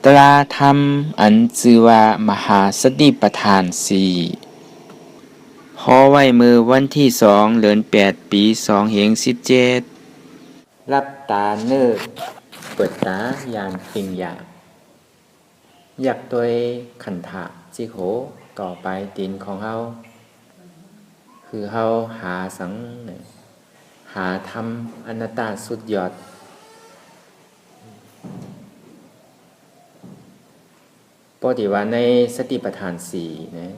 ตราธรรมอันชื่อว่ามหาสติปัฏฐานสี่ฮอไว้มือวันที่2 เดือน 8 ปี2517รับตาเนิกเปิดตาอย่างปิงอยากตัวขันธะจิโขต่อไปตีนของเฮาคือเฮาหาสังหาธรรมอนัตตาสุดยอดปกติว่าในสติปัฏฐานสี่นะ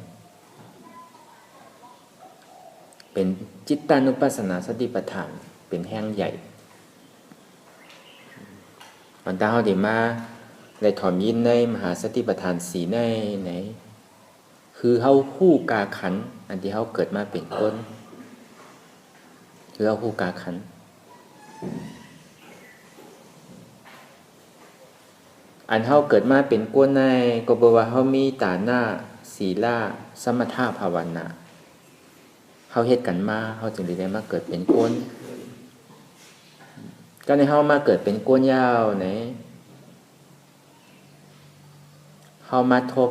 เป็นจิตตานุปัสสนาสติปัฏฐานเป็นแห่งใหญ่มันตาเฮาได้มาได้ถอมยินในมหาสติปัฏฐานสี่ในไหนคือเฮาฮู้กาขันอันที่เฮาเกิดมาเป็นคนคือเฮาฮู้กาขันอันเฮาเกิดมาเป็นก้นในก็บอกว่าเฮามีตาหน้าศีลาสมถะภาวนาเฮาเฮ็ดกันมาเฮาจึงได้มาเกิดเป็นก้นก็ในเฮามาเกิดเป็นก้นยาวไหนเฮามาทบ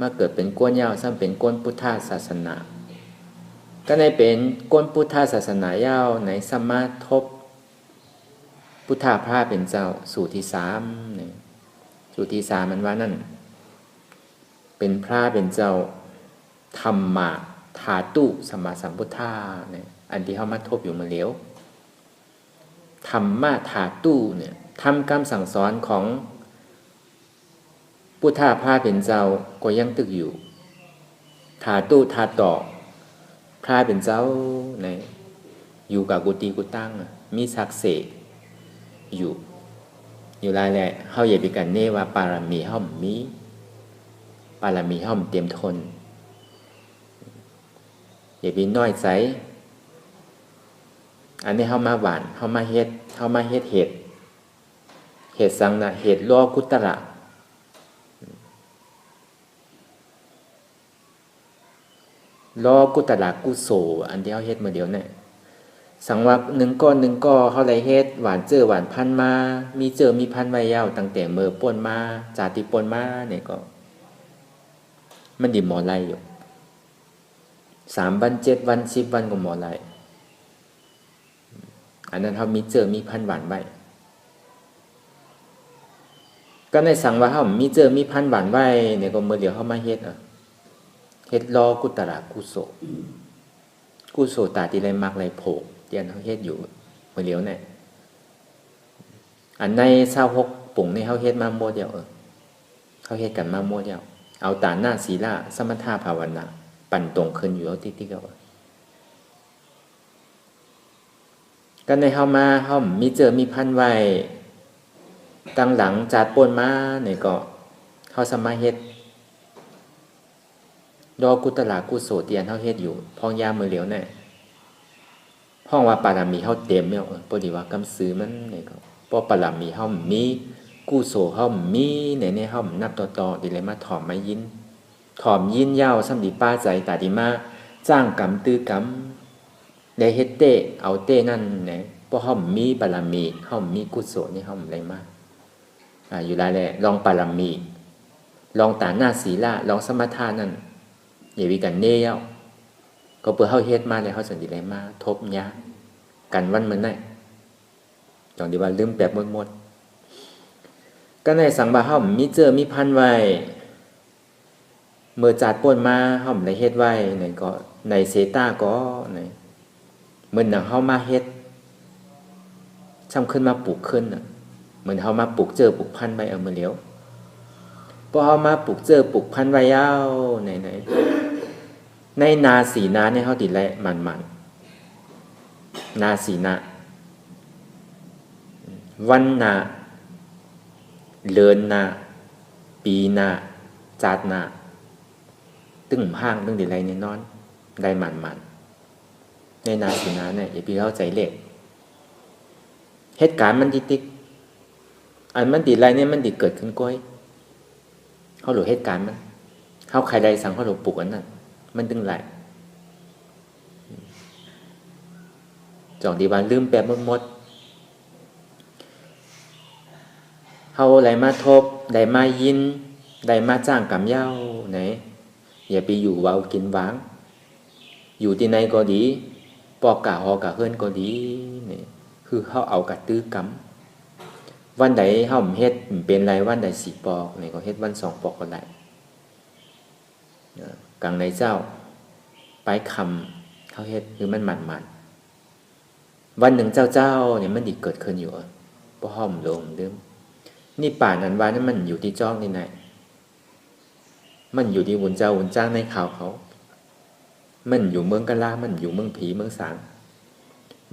มาเกิดเป็นก้นยาวซ้ำเป็นก้นพุทธศาสนาก็ในเป็นก้นพุทธศาสนายาวไหนสามารถทบพุทธาพระเป็นเจ้าสูตรที่3เนี่ยสูตรที่3มันว่านั่นเป็นพระเป็นเจ้าธรรมะธาตุสัมมาสัมพุทธาเนี่ยอันที่เฮามาทบอยู่มาแล้วธรรมะธาตุเนี่ยทำคำสั่งสอนของพุทธาพระเป็นเจ้าก็ยังตึกอยู่ธาตุธาต่อพระเป็นเจ้าเนี่ยอยู่กับกุฏิกุตังมีศักดิ์เสกอยู่รายแหละเฮาอย่าไปกันเน่ว่าปารมีเฮามีปารมีเฮาเตรียมทนอย่าไปน้อยใจอันนี้เฮามาหวานเฮามาเฮ็ดเหตุสังนะเหตุโลกุตระโลกุตระกุโสอันที่เฮาเฮ็ดมื้อเดียวเนี่ยสังว่า1 ก้อนเฮาได้เฮ็ดหวานเจอหวานพันมามีเจอมีพันไว้ยาวตั้งแต่มื้อป่นมาจาติป่นมาเนี่ยก็มันดิหมอไล่อยู่3 วัน 7 วัน 10 วันก็หมอไล่อันนั้นเฮามีเจอมีพันหวานไว้ก็ในสังว่าเฮามีเจอมีพันหวานไว้เนี่ยก็มื้อเดียวเฮามาเฮ็ดเฮ็ดโลกุตระกุโสกุโสตาที่ไรมักไรโผเตียนเฮาเฮ็ดอยู่มื้อเดียวเนี่ยอันใน26ปุ่งนี่เฮาเฮ็ดมาโมเดียวเฮาเฮ็ดกันมาโมเดียวเอาตาหน้าศีลาสมถะภาวนาปั่นตรงขึ้นอยู่เอาติ๊กๆเอาก็ในเฮามาเฮามีเจอมีพันไว้ตั้งหลังจัดป่นมาเนี่ยก็เฮาสามารถเฮ็ดดอกุตระกุโสเตียนเฮาเฮ็ดอยู่พ้องยามมื้อเหลียวเนี่ยพ้องว่าปารมีเฮาเต็มแล้วบ่ดีว่ากำซื้อมันนี่ก็เพราะปารมีเฮามีกุโสเฮามีในเฮานับต่อๆดิเลยมาถ่อมมายินถ่อมยินยาวซ้ำดีป้าใจตาดีมาจ้างกรรมตื้อกรรมได้เฮ็ดเตเอาเตนั่นเนี่ยเพราะเฮามีบารมีเฮามีกุศลนี่เฮาได้มาอยู่หลายแลลองปารมีลองตาหน้าศีลาลองสมถะนั่นอย่าวิกันเน่ยก็เพื่อเฮาเฮ็ดมาแล้วเฮาสันติได้มาทบยากันวันมื้อนั้นจังดีว่าลืมแปบหมดก็ในสังว่าเฮามีเจอมีพันไว้เมื่อจัดป่นมาเฮาได้เฮ็ดไว้นั่นก็ในเซตาก็ในมื้อนั้นเฮามาเฮ็ดซ้ำขึ้นมาปลูกขึ้นน่ะเหมือนเฮามาปลูกเจอปลูกพันไว้เอามื้อเดียวพอเฮามาปลูกเจอปลูกพันไว้ยาวในนาสีนาเนี่ยเฮาติแลมันนาสีนาวันนาเลินนาปีนาจัดนาตึงห้างตึงติไรเนี่ยนอนได้มันในนาสีนาเนี่ยอย่าพี่เข้าใจเลขเหตุการณ์มันติกอันมันติไรเนี่ยมันติเกิดขึ้นก้อยเฮาหลุเหตุการณ์มันเฮาใครใดสั่งเฮาหลุปลูกอันนั้นมันตึงไหลจ่องดีบานลืมแปบหมด เฮาไหลมาทบได้มายินได้มาจ้างกำเย้าไหนอย่าไปอยู่เว้ากินหวางอยู่ที่ไหนก็ดีปอกกะฮอกะเฮิรนก็ดีนี่คือเฮาเอากะตื้อกำวันใดเฮาเฮ็ดเป็นไรวันใดสิปอกนี่ก็เฮ็ดวัน2ปอกก็ได้กลางในเจ้าไปคำเฮาเฮ็ดคือมันมันวันหนึ่งเจ้าเนี่ยมันดิเกิดขึ้นอยู่บ่ห้อมลงเดิมนี่ป่านั้นว่านั้นมันอยู่ที่จ้องนี่ไหนมันอยู่ที่หุ่นเจ้าหุ่นจ้างในข่าวเขามันอยู่เมืองกะลามันอยู่เมืองผีเมืองสาง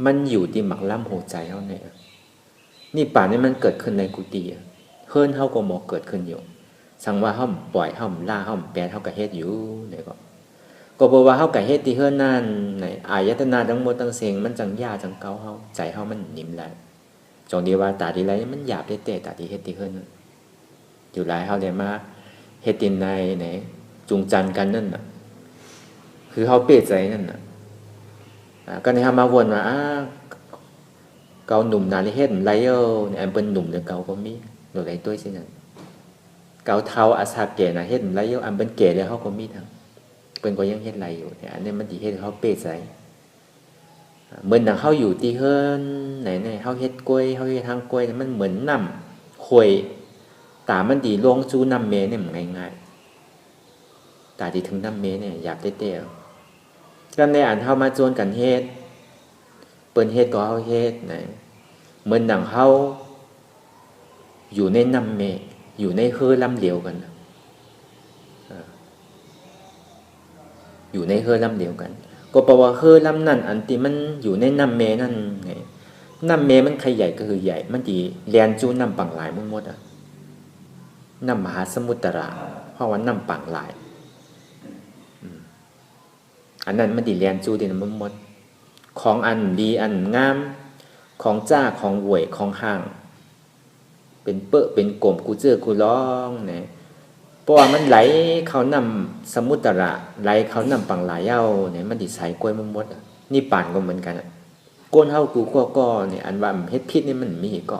มันอยู่ที่หมักล่ำหัวใจเขาเนี่ยนี่ป่านี้มันเกิดขึ้นในกุฏิเฮิรนเฮาก็หมอเกิดขึ้นอยู่สังว่าเฮาปล่อยเฮาล่าเฮาแปลเฮากะเฮ็ดอยู่เนี่ยก็บอกว่าเฮากะเฮ็ดที่เฮิรนนั่นในอายตนะทั้งหมดทั้งเสียงมันจังยาจังเกาเฮาใจเฮามันนิ่มแล้วจงดีว่าตาดีไรมันหยาบได้แต่ตาดีเฮ็ดที่เฮิรนอยู่หลายเฮาได้มาเฮ็ดตินในไหนจุงจันกันนั่นน่ะคือเฮาเป้ใจนั่นน่ะก็ในเฮามาวนว่าเกาหนุ่มนาลิเฮ็ดไรเนี่ยอันเป็นหนุ่มหรือเกาก็มีโดยไรตัวสินั่นเกาเท้าอาสาแก่น่ะเฮ็ดไรอันเป็นแก่แล้วเฮาก็มีทั้งเพิ่นก็ยังเฮ็ดไรอยู่เนี่ยอันนี้มันสิเฮ็ดให้เฮาเป้ใจเหมือนหนังเฮาอยู่ที่เฮิรนไหนๆเฮาเฮ็ดกล้วยเฮาเฮ็ดทางกล้วยมันเหมือนน้ำข่อยตามันดีลงจูน้ำเมเนี่ยมันง่ายๆตาดีถึงน้ำเมเนี่ยหยาบเต้ๆก็ในอันเฮามาจวนกันเฮ็ดเปิ้นเฮ็ดก็เฮาเฮ็ดนะเหมือนหนังเฮาอยู่ในน้ำเมอยู่ในเฮือลำเดียวกันอยู่ในเฮือลำเดียวกันก็แปลว่าเฮือลำนั้นอันที่มันอยู่ในน้ำเมนั่นไงน้ำเมมันใครใหญ่ก็คือใหญ่มันดีแล่นจูน้ำปังหลายหมดน้ำมหาสมุทรเพราะว่าน้ำปังหลายอันนั้นมันดีแล่นจูดีน้ำหมดของอันดีอันงามของจ้าของหวยของห่างเป็นเปอะเป็นกลมกูเจอกูร้องเนี่ยเพราะว่ามันไหลเขานำสมุทรไหลเขานำปังหลายเย้าเนี่ยมันดิใสกล้วยมดนี่ป่านก็เหมือนกันก้นเฮากูก็เนี่ยอันว่าเฮ็ดพิษนี่มันมีก็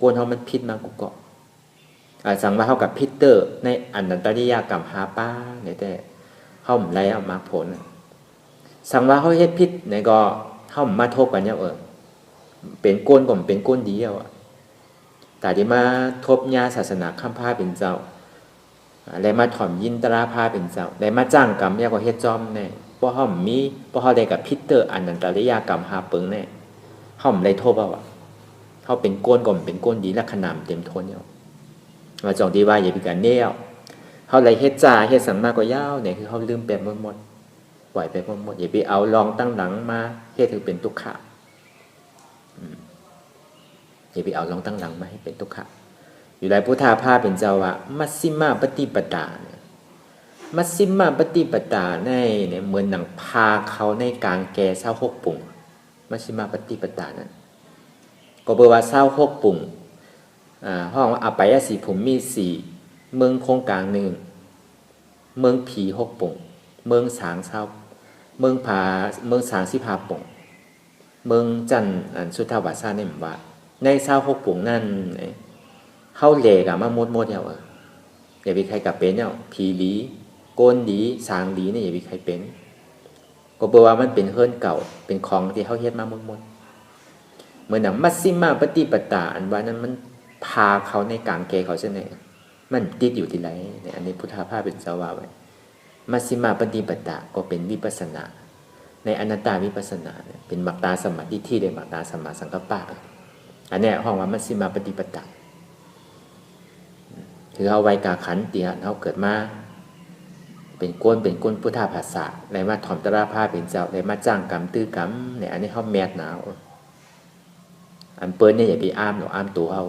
ก้นเฮามันพิษมากกูก็สังว่าเฮากับพิษเตอร์ในอันนันตริยากรรมหาป้าเนี่ยแต่เฮาไหลเอามาผลสังว่าเฮาเฮ็ดพิษเนี่ยก็เฮามาทบกันเนี่ยเป็นก้นก็เป็นก้นเดียวแต่ที่มาทบญาศาสนาข้ามผ้าเป็นเจ้าและมาถ่อมยินตราผ้าเป็นเจ้าและมาจ้างกรรมเนี่ยก็เฮ็ดจอมแน่เพราะเฮามีเพราะเฮาได้กับพิษเตอร์อันนันตริยากรรมหาเปิงแน่เฮาได้ทบเอาเฮาเป็นก้นก็เป็นก้นดีและขนามเต็มทนเนี่ยมาจองดีว่าอย่าไปกันแนวเฮาเลยเฮ็ดจ้าเฮ็ดสังมากกว่ายาวเนี่ยคือเฮาลืมไปหมดปล่อยไปหมดอย่าไปเอาลองตั้งหลังมาเฮ็ดถือเป็นทุกขะอย่าไปเอาลองตั้งหลังมาให้เป็นทุกขะอยู่หลายพุทธาภาเป็นเจ้าว่ามัชฌิมาปฏิปทาเนี่ยมัชฌิมาปฏิปทาเนี่ยเหมือนหนังพาเขาในกลางแก่26ปุ่งมัชฌิมาปฏิปทานั้นก็แปลว่า26ปุ่งห้องอภัยสีภูมิ4เมืองโครงกลาง1เมืองผี6ปุ่งเมืองสางเมืองผาเมืองสาง15ปุ่งเมืองจันอันสุทธาวาสาเนี่ยว่าใน26ปุ่งนั่นเฮาเหลกมาหมดเนี่ยอย่าไปใครกับเป็นเนี่ยผีดีโกนดีสางดีเนี่ยอย่าไปใครเป็นก็แปลว่ามันเป็นเฮิรนเก่าเป็นของที่เฮาเฮ็ดมาหมดเหมือนหนังมัชฌิมาปฏิปทาอันว่านั้นมันพาเขาในกลางแก่เขาใช่ไหมมันติดอยู่ที่ไหนเนี่ยอันนี้พุทธาภาพเป็นเจ้าว่าไว้มัชฌิมาปฏิปทาก็เป็นวิปัสสนาในอนัตตาวิปัสสนาเนี่ยเป็นมัตตาสมาธิที่ได้มัตตาสัมมาสังกัปปะอันนี้ห้องว่ามัชฌิมาปฏิปทาคือเอาไว้กาขันติเฮาเกิดมาเป็นก้นพุทธภาษาในมาถ่อมตราภาเป็นเจ้าในมาจ้างกรรมตื้อกรรมเนี่ยอันนี้เฮาแมดหนาวอันเปิ้นเนี่ยอย่าไปอ้ามหรอกอ้ามตัวเฮา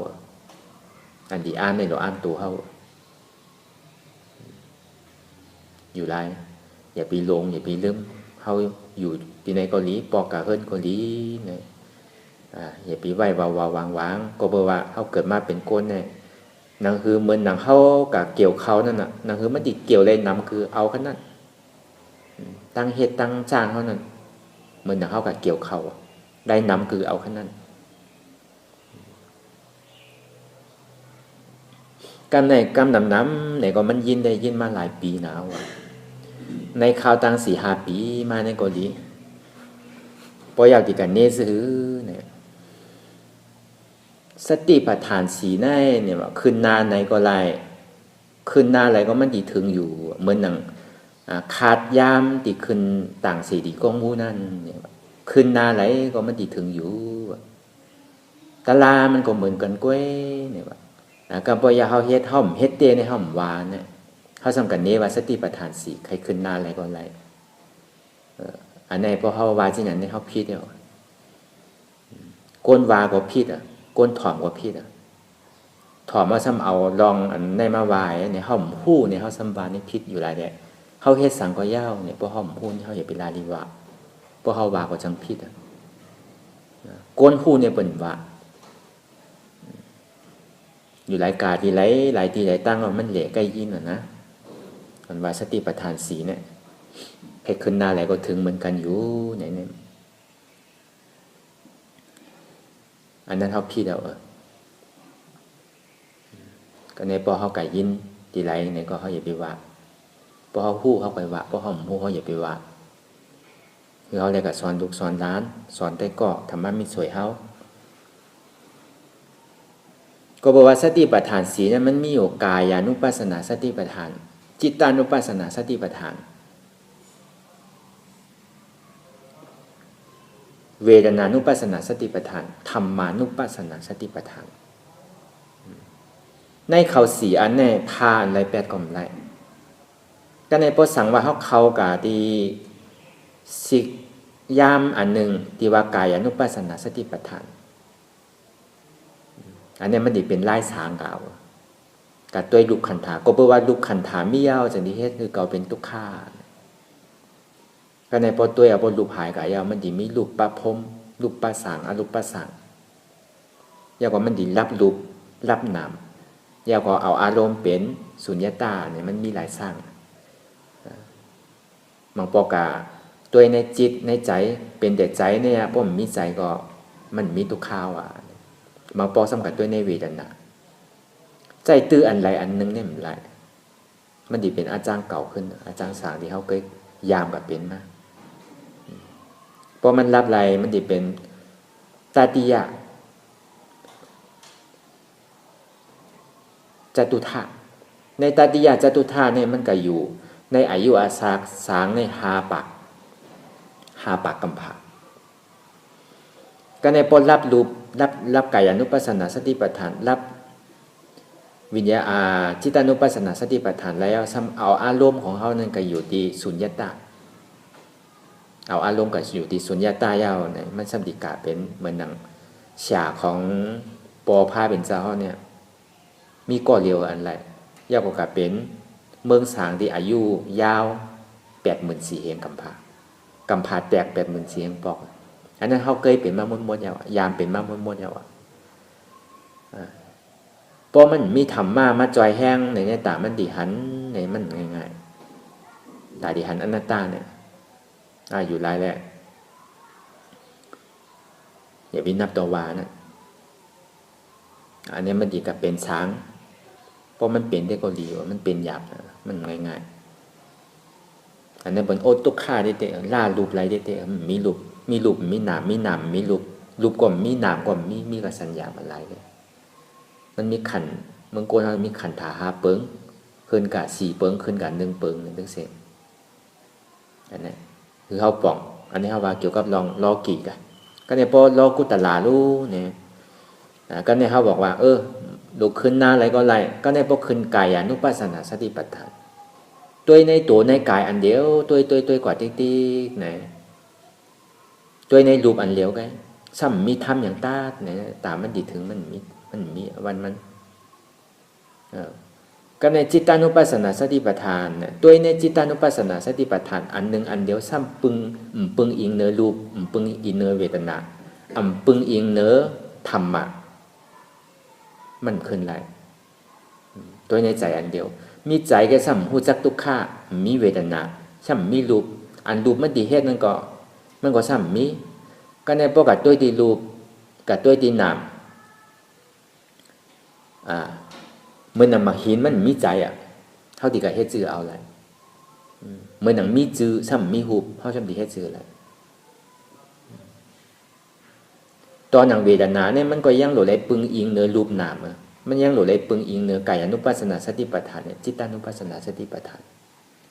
อันที่อ้ามเนี่ยเราอ้ามตัวเฮาอยู่ไรอย่าไปลงอย่าไปลืมเฮาอยู่ที่ในเกาหลีปอกกะเฮิรนเกาหลีเนี่ยอย่าไปไหว้วางก็เพราะว่าเฮาเกิดมาเป็นก้นเนี่ยนั่นคือเหมือนหนังเขากับเกี่ยวเขานั่นน่ะนั่นคือมันติเกี่ยวเลยนำคือเอาขนาดตั้งเฮ็ดตั้งจ้างเขานั่นเหมือนหนังเขากับเกี่ยวเขาได้นำคือเอาขนาด กำในกำน้ำในก็มันยินได้ยินมาหลายปีแล้วในข่าวต่าง4-5 ปีมาในเกาหลีพออยากติกันเนซื้อเนี่ยสติปัฏฐานสีในเนี่ยว่าขึ้นนาในก็ไรขึ้นนาอะไรก็มันดีถึงอยู่เหมือนหนังขาดยามติขึ้นต่างสีดีกองมูนั่นเนี่ยขึ้นนาอะไรก็มันดีถึงอยู่ตะลามันก็เหมือนกันก้วยเนี่ยว่ากับปอยาเฮาเฮ็ดห่อมเฮ็ดเตในห่อมวานเนี่ยเขาสำคัญนี้ว่าสติปัฏฐานสีใครขึ้นนาอะไรก็ไรอันไหนพอเฮาวาที่นั้นในเฮาผิดเนี่ยก้นวาก็ผิดก้นถ่อมก็ผิดถ่อมว่าซ้ำเอาลองอันในมาวายในห่อมหู้ในเฮาซ้ำวานี่ผิดอยู่หลายแดะเฮาเฮ็ดสังก็ยาวเนี่ยพอห่อมหู้นี่เฮาอย่าไปลาลีวะพอเฮาวาก็จังผิดก้นหู้เนี่ยเปิ้นว่าอยู่หลายกาที่หลายที่หลายตั้งว่ามันเหละใกล้ยินนะมันว่าสติปัฏฐานสีเนี่ยให้ขึ้นหน้าไหลก็ถึงเหมือนกันอยู่เนี่ยอันนั้นเฮาผิดเอาก็ในพอเฮาไก่ยินที่ไหลเนี่ยก็เฮาอย่าไปว่าพอเฮาฮู้เฮาไปว่าพอเฮาบ่ฮู้เฮาอย่าไปว่าคือเฮาเลยก็สอนลูกสอนหลานสอนแต่ก็ธรรมะมีสวยเฮาก็บอกว่าสติปัฏฐานสีเนี่ยมันมีอยู่กายานุปัสสนาสติปัฏฐานจิตานุปัสสนาสติปัฏฐานเวทนานุปัสสนาสติปัฏฐานธรรมานุปัสสนาสติปัฏฐานในเขาสีอันเนี่ยพาอันไรแปดก็ไรก็ในพระสังว่าเขากะที่สิกยามอันหนึ่งที่ว่ากายานุปัสสนาสติปัฏฐานอันนี้มันดิเป็นไล่สางเก่ากับตัวลูกขันธาก็เพราะว่าลูกขันธาไม่ยาวจากนี้เฮ็ดคือเก่าเป็นทุกข้าก็ในพอตัวเอาพอลูกหายกับยาวมันดิมีลูกปะพรมลูกปะสางอรูปปะสางยาวกว่ามันดิรับรูปรับนามยาวกว่าเอาอารมณ์เป็นสุญญตาเนี่ยมันมีหลายสร้างบางปอกาตัวในจิตในใจเป็นแต่ใจเนี่ยเพราะมันมีใจก็มันมีทุกข้าวมาปอสำคัญด้วยในเวทนาใจตื้ออันไรอันนึงเนี่ยมันไรมันดีเป็นอาจารย์เก่าขึ้นอาจารย์สางที่เขาเคยยามกับเป็นมาพอมันรับไรมันดีเป็นตาติยะจตุธาในตาติยะจตุธาเนี่ยมันก็อยู่ในอายุอาสาสางในหาปากกำพาก็ในปนรับรูปรับกายานุปัสสนาสติปัฏฐานรับวิญญาจิตานุปัสสนาสติปัฏฐานแล้วเอาอารมณ์ของเขานั่นก็อยู่ที่สุญญตาเอาอารมณ์ก็อยู่ที่สุญญตายาวเนี่ยมันสัมติกะเป็นเหมือนหนังฉากของปอผ้าเป็นเจ้าเนี่ยมีก่อเรียวอันไรยาวกว่าเป็นเมืองสางที่อายุยาว84,000เฮงกำพาแตก84,000เฮงปอกอันนั้นเขาเคยเป็นมาหมดยามเป็นมาหมดเพราะมันมีธรรมะมาจอยแห้งในตามันดิหันในมันง่ายๆตาดิหันอนัตตาเนี่ยอยู่หลายแหละอย่าวินับตัววานะอันนี้มันดีกับเป็นช้างเพราะมันเป็นได้ก็ดีว่ามันเป็นหยาบมันง่ายๆอันนี้บนโอตุกฆ่าได้เตะล่ารูปไรได้เตะมีรูปมีนามมีรูปก็มีนามก็มีกับสัญญาอะไรเลยมันมีขันเมืองโกนมีขันถา5 เปิงขึ้นกับ4 เปิงขึ้นกับ1 เปิงนึงเสร็จอันนี้คือเขาป่องอันนี้เขาว่าเกี่ยวกับลอกีกันก็เนี่ยพอลอกุตลาลูเนี่ยก็เนี่ยเขาบอกว่าลุกขึ้นหน้าอะไรก็ไรก็เนี่ยพอขึ้นกายานุปัสสนาสติปัฏฐานตัวในตัวในกายอันเดียวตัวกว่าติ๊กๆไหนตัวในรูปอันเดียวกันซ้ำมีธรรมอย่างตาเนี่ยตามันดีถึงมันมีวันมันก็ในจิตานุปัสสนาสติปัฏฐานตัวในจิตานุปัสสนาสติปัฏฐานอันหนึ่งอันเดียวซ้ำปึงอิงเนื้อรูปปึงอิงเนื้อเวทนาปึงอิงเนื้อธรรมะมันขึ้นไรตัวในใจอันเดียวมีใจแค่ซ้ำหูจักทุกข้ามีเวทนาซ้ำมีรูปอันรูปมันดีเฮ็ดนั่นก็ซ้ำมีก็ในพวกกับตัวที่รูปกับตัวที่นาม เมื่อนังมาหินมันมีใจอ่ะเฮาติก็เฮ็ดจื้อเอาแหละเมื่อนังมีจื้อซ้ำมีรูปเฮาซ้ำสิเฮ็ดจื้อแหละตอนหนังเวทนาเนี่ยมันก็ยังหลดไหลปึงอิงเนื้อรูปนามมันยังหลดไหลปึงอิงเนื้อกายอนุปัสสนาสติปัฏฐานเนี่ยจิตตานุปัสสนาสติปัฏฐาน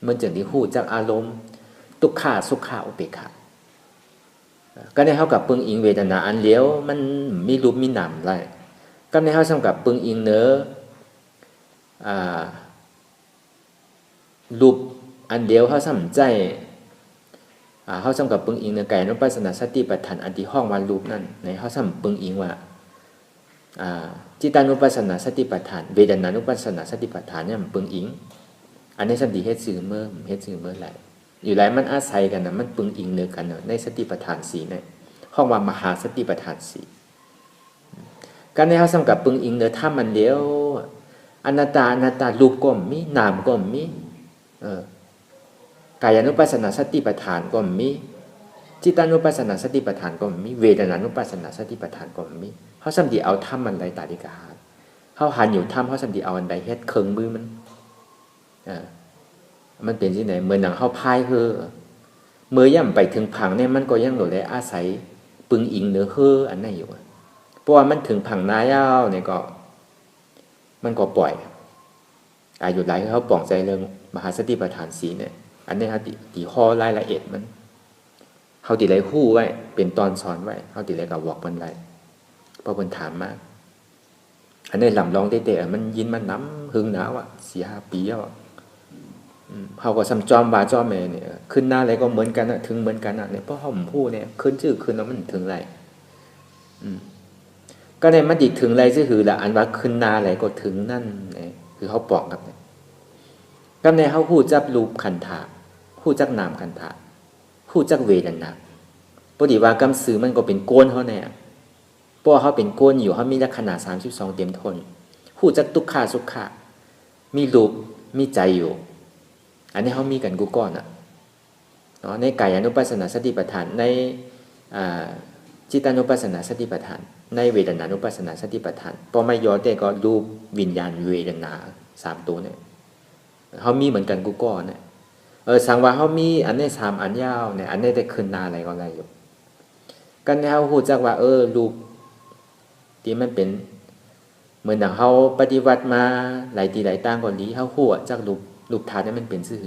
มันจึงที่ฮู้จักอารมณ์ทุกขาสุขาอุเบกขาก็ได้เท่ากับปึงอิงเวทนาอันเดียวมันมีรูปมีนามไรก็ได้เท่ากับปึงอิงเนื้อรูปอันเดียวเขาสำใจเขาสำกับปึงอิงในกายอนุปัสสนาสติปัฏฐานอันที่ห้องวันรูปนั่นในเขาสำปึงอิงว่าจิตานุปัสสนาสติปัฏฐานเวทนานุปัสสนาสติปัฏฐานเนี่ยมันปึงอิงอันนี้สันติเฮ็ดสื่อเมื่อไหร่อยู่หลายมันอาศัยกันนะมันปึงอิงเนื้อกันในสติปัฏฐานสี่เนี่ยห้องว่ามหาสติปัฏฐานสี่การในเขาสำกับปึงอิงเนื้อถ้ามันเดียวอนัตตารูปก็มีนามก็มีกายานุปัสสนาสติปัฏฐานก็มีจิตานุปัสสนาสติปัฏฐานก็มีเวทนานุปัสสนาสติปัฏฐานก็มีเขาสัมผัสเอาธรรมมันใดตาดิกาเขาหันอยู่ธรรมเขาสัมผัสเอาอันใดเฮ็ดเคิงมือมันเป็นที่ไหนเมื่อหนังเขาพายเฮอเมื่อย่ำไปถึงผังเนี่ยมันก็ยังหลดเลยอาศัยปึงอิงเนื้อเฮออันนั้นอยู่เพราะว่ามันถึงผังนายาวเนี่ยก็มันก็ปล่อยอยู่หลายเขาปล่องใจเรื่องมหาสติปัฏฐานสีเนี่ยอันนี้ครับตีข้อรายละเอียดมันเขาตีไรคู่ไว้เป็นตอนสอนไว้เขาตีไรกับวอกมันไรเพราะมันถามมากอันนี้ลำลองเตะมันยินมันน้ำหึงหนาว4-5 ปีแล้วเขาก็ซ้ำจอมบาจอมแม่เนี่ยขึ้นหน้าอะไรก็เหมือนกันถึงเหมือนกันเนี่ยเพราะเขาพูดเนี่ยขึ้นชื่อขึ้นแล้วมันถึงไรก็ในมันดิถึงไรก็คือละอันว่าขึ้นหน้าอะไรก็ถึงนั่นเนี่ยคือเขาปอกกับเนี่ยก็ในเขาพูดจับรูปขันธะพูดจักนามขันธะพูดจักเวทนาปฏิว่ากรรมสื่อมันก็เป็นโกนเขาเนี่ยเพราะเขาเป็นโกนอยู่เขามีลักษณะ32เต็มทนพูดจักทุกขาสุขะมีรูปมีใจอยู่อันนี้เขามีกันกูก่อนในกายานุปัสสนาสติปัฏฐานในจิตานุปัสสนาสติปัฏฐานในเวทนานุปัสสนาสติปัฏฐานพอไม่ย่อแต่ก็รูปวิญญาณเวทนา3ตัวเนี่ยเขามีเหมือนกันกูก่อนเนี่ยสังว่าเขามีอันนี้3อันยาวเนี่ยอันนี้ได้ขึ้นนาอะไรก็อะไรอยู่กันเขาพูดจากว่ารูปที่มันเป็นเหมือนอย่างเขาปฏิวัติมาหลายทีหลายตั้งก่อนนี้เขาพูดจากรูปธาตุนี่มันเป็นซื่อ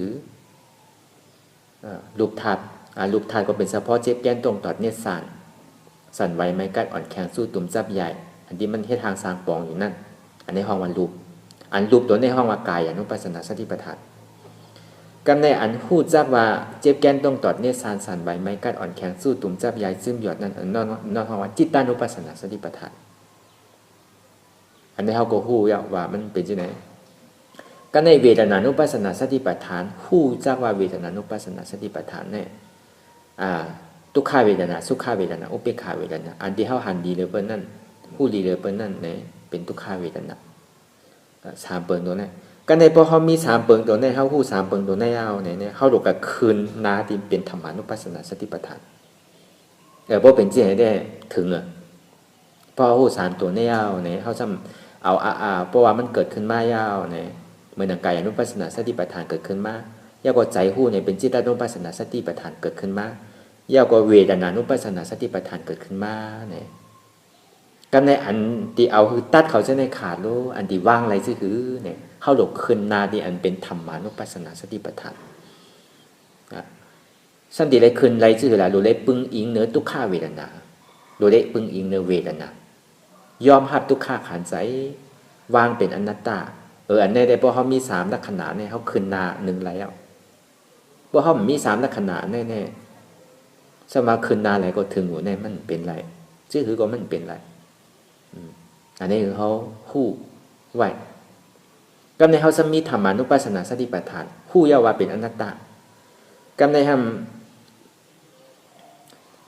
รูปธาตุก็เป็นเฉพาะเจ็บแก้นตรงตอดเนี่ยสั่นไหวไม้กัดอ่อนแข็งสู้ตุ่มจับใหญ่อันที่มันเฮ็ดทางสร้างปองอยู่นั่นอันในห้องวันรูปอันรูปตัวในห้องว่ากายอนุปัสสนาสติปัฏฐานกันในอันพูดจักว่าเจ็บแก้นตรงตอดเนี่ยสั่นไหวไม้กัดอ่อนแข็งสู้ตุ่มจับใหญ่ซึมหยดนั่นนอนห้องว่าจิตตานุปัสสนาสติปัฏฐานอันนี้เขาก็ฮู้ว่ามันเป็นจังได๋ก็ในเวทนานุปัสสนาสติปัฏฐานฮู้จักว่าเวทนานุปัสสนาสติปัฏฐานเนี่ยทุกขเวทนาสุขเวทนาอุเบกขาเวทนาอันที่เฮาหันดีเลยเปิ้นนั่นฮู้ดีเลยเปิ้นนั่นเนี่ยเป็นทุกขเวทนา3เปิงตัวนั้นก็ในพอเฮามี3เปิงตัวนั้นเฮาฮู้3เปิงตัวนั้นเอาเนี่ยเฮาก็คืนนาที่เป็นธรรมานุปัสสนาสติปัฏฐานบ่เป็นจิตให้ได้ถึงพอฮู้3ตัวนี้เอาเนี่ยเฮาซ้ำเอาเพราะว่ามันเกิดขึ้นมายาวเนี่ยเหมือนกายอนุปัสสนาสติปัฏฐานเกิดขึ้นมายาวก็ใจฮู้เนี่ยเป็นจิตตานุปัสสนาสติปัฏฐานเกิดขึ้นมายาวก็เวทนานุปัสสนาสติปัฏฐานเกิดขึ้นมาเนี่ยกันในอันที่เอาคือตัดเขาจะในขาดโลอันที่ว่างอะไรซื่อๆเนี่ยเฮาหลกขึ้นนาที่อันเป็นธรรมานุปัสสนาสติปัฏฐานสันติได้ขึ้นไรซื่อล่ะโดได้ปึงอิงเนื้อทุกขเวทนาโดได้ปึงอิงเนื้อเวทนายอมรับทุกขาขันธ์ใจวางเป็นอนัตตาอันนี้ได้เพราะเขามี3ลักษณะเนี่ยเขาขึ้นนา1แล้วเพราะเขามี3ลักษณะแน่ๆสมาขึ้นนาอะไรก็ถึงหัวในมันเป็นไรชื่อคือก็มันเป็นไรอันนี้คือเขาฮู้ไว้กำในเขาจะมีธรรมานุปัสสนาสติปัฏฐานฮู้ย่าว่าเป็นอนัตตากำใน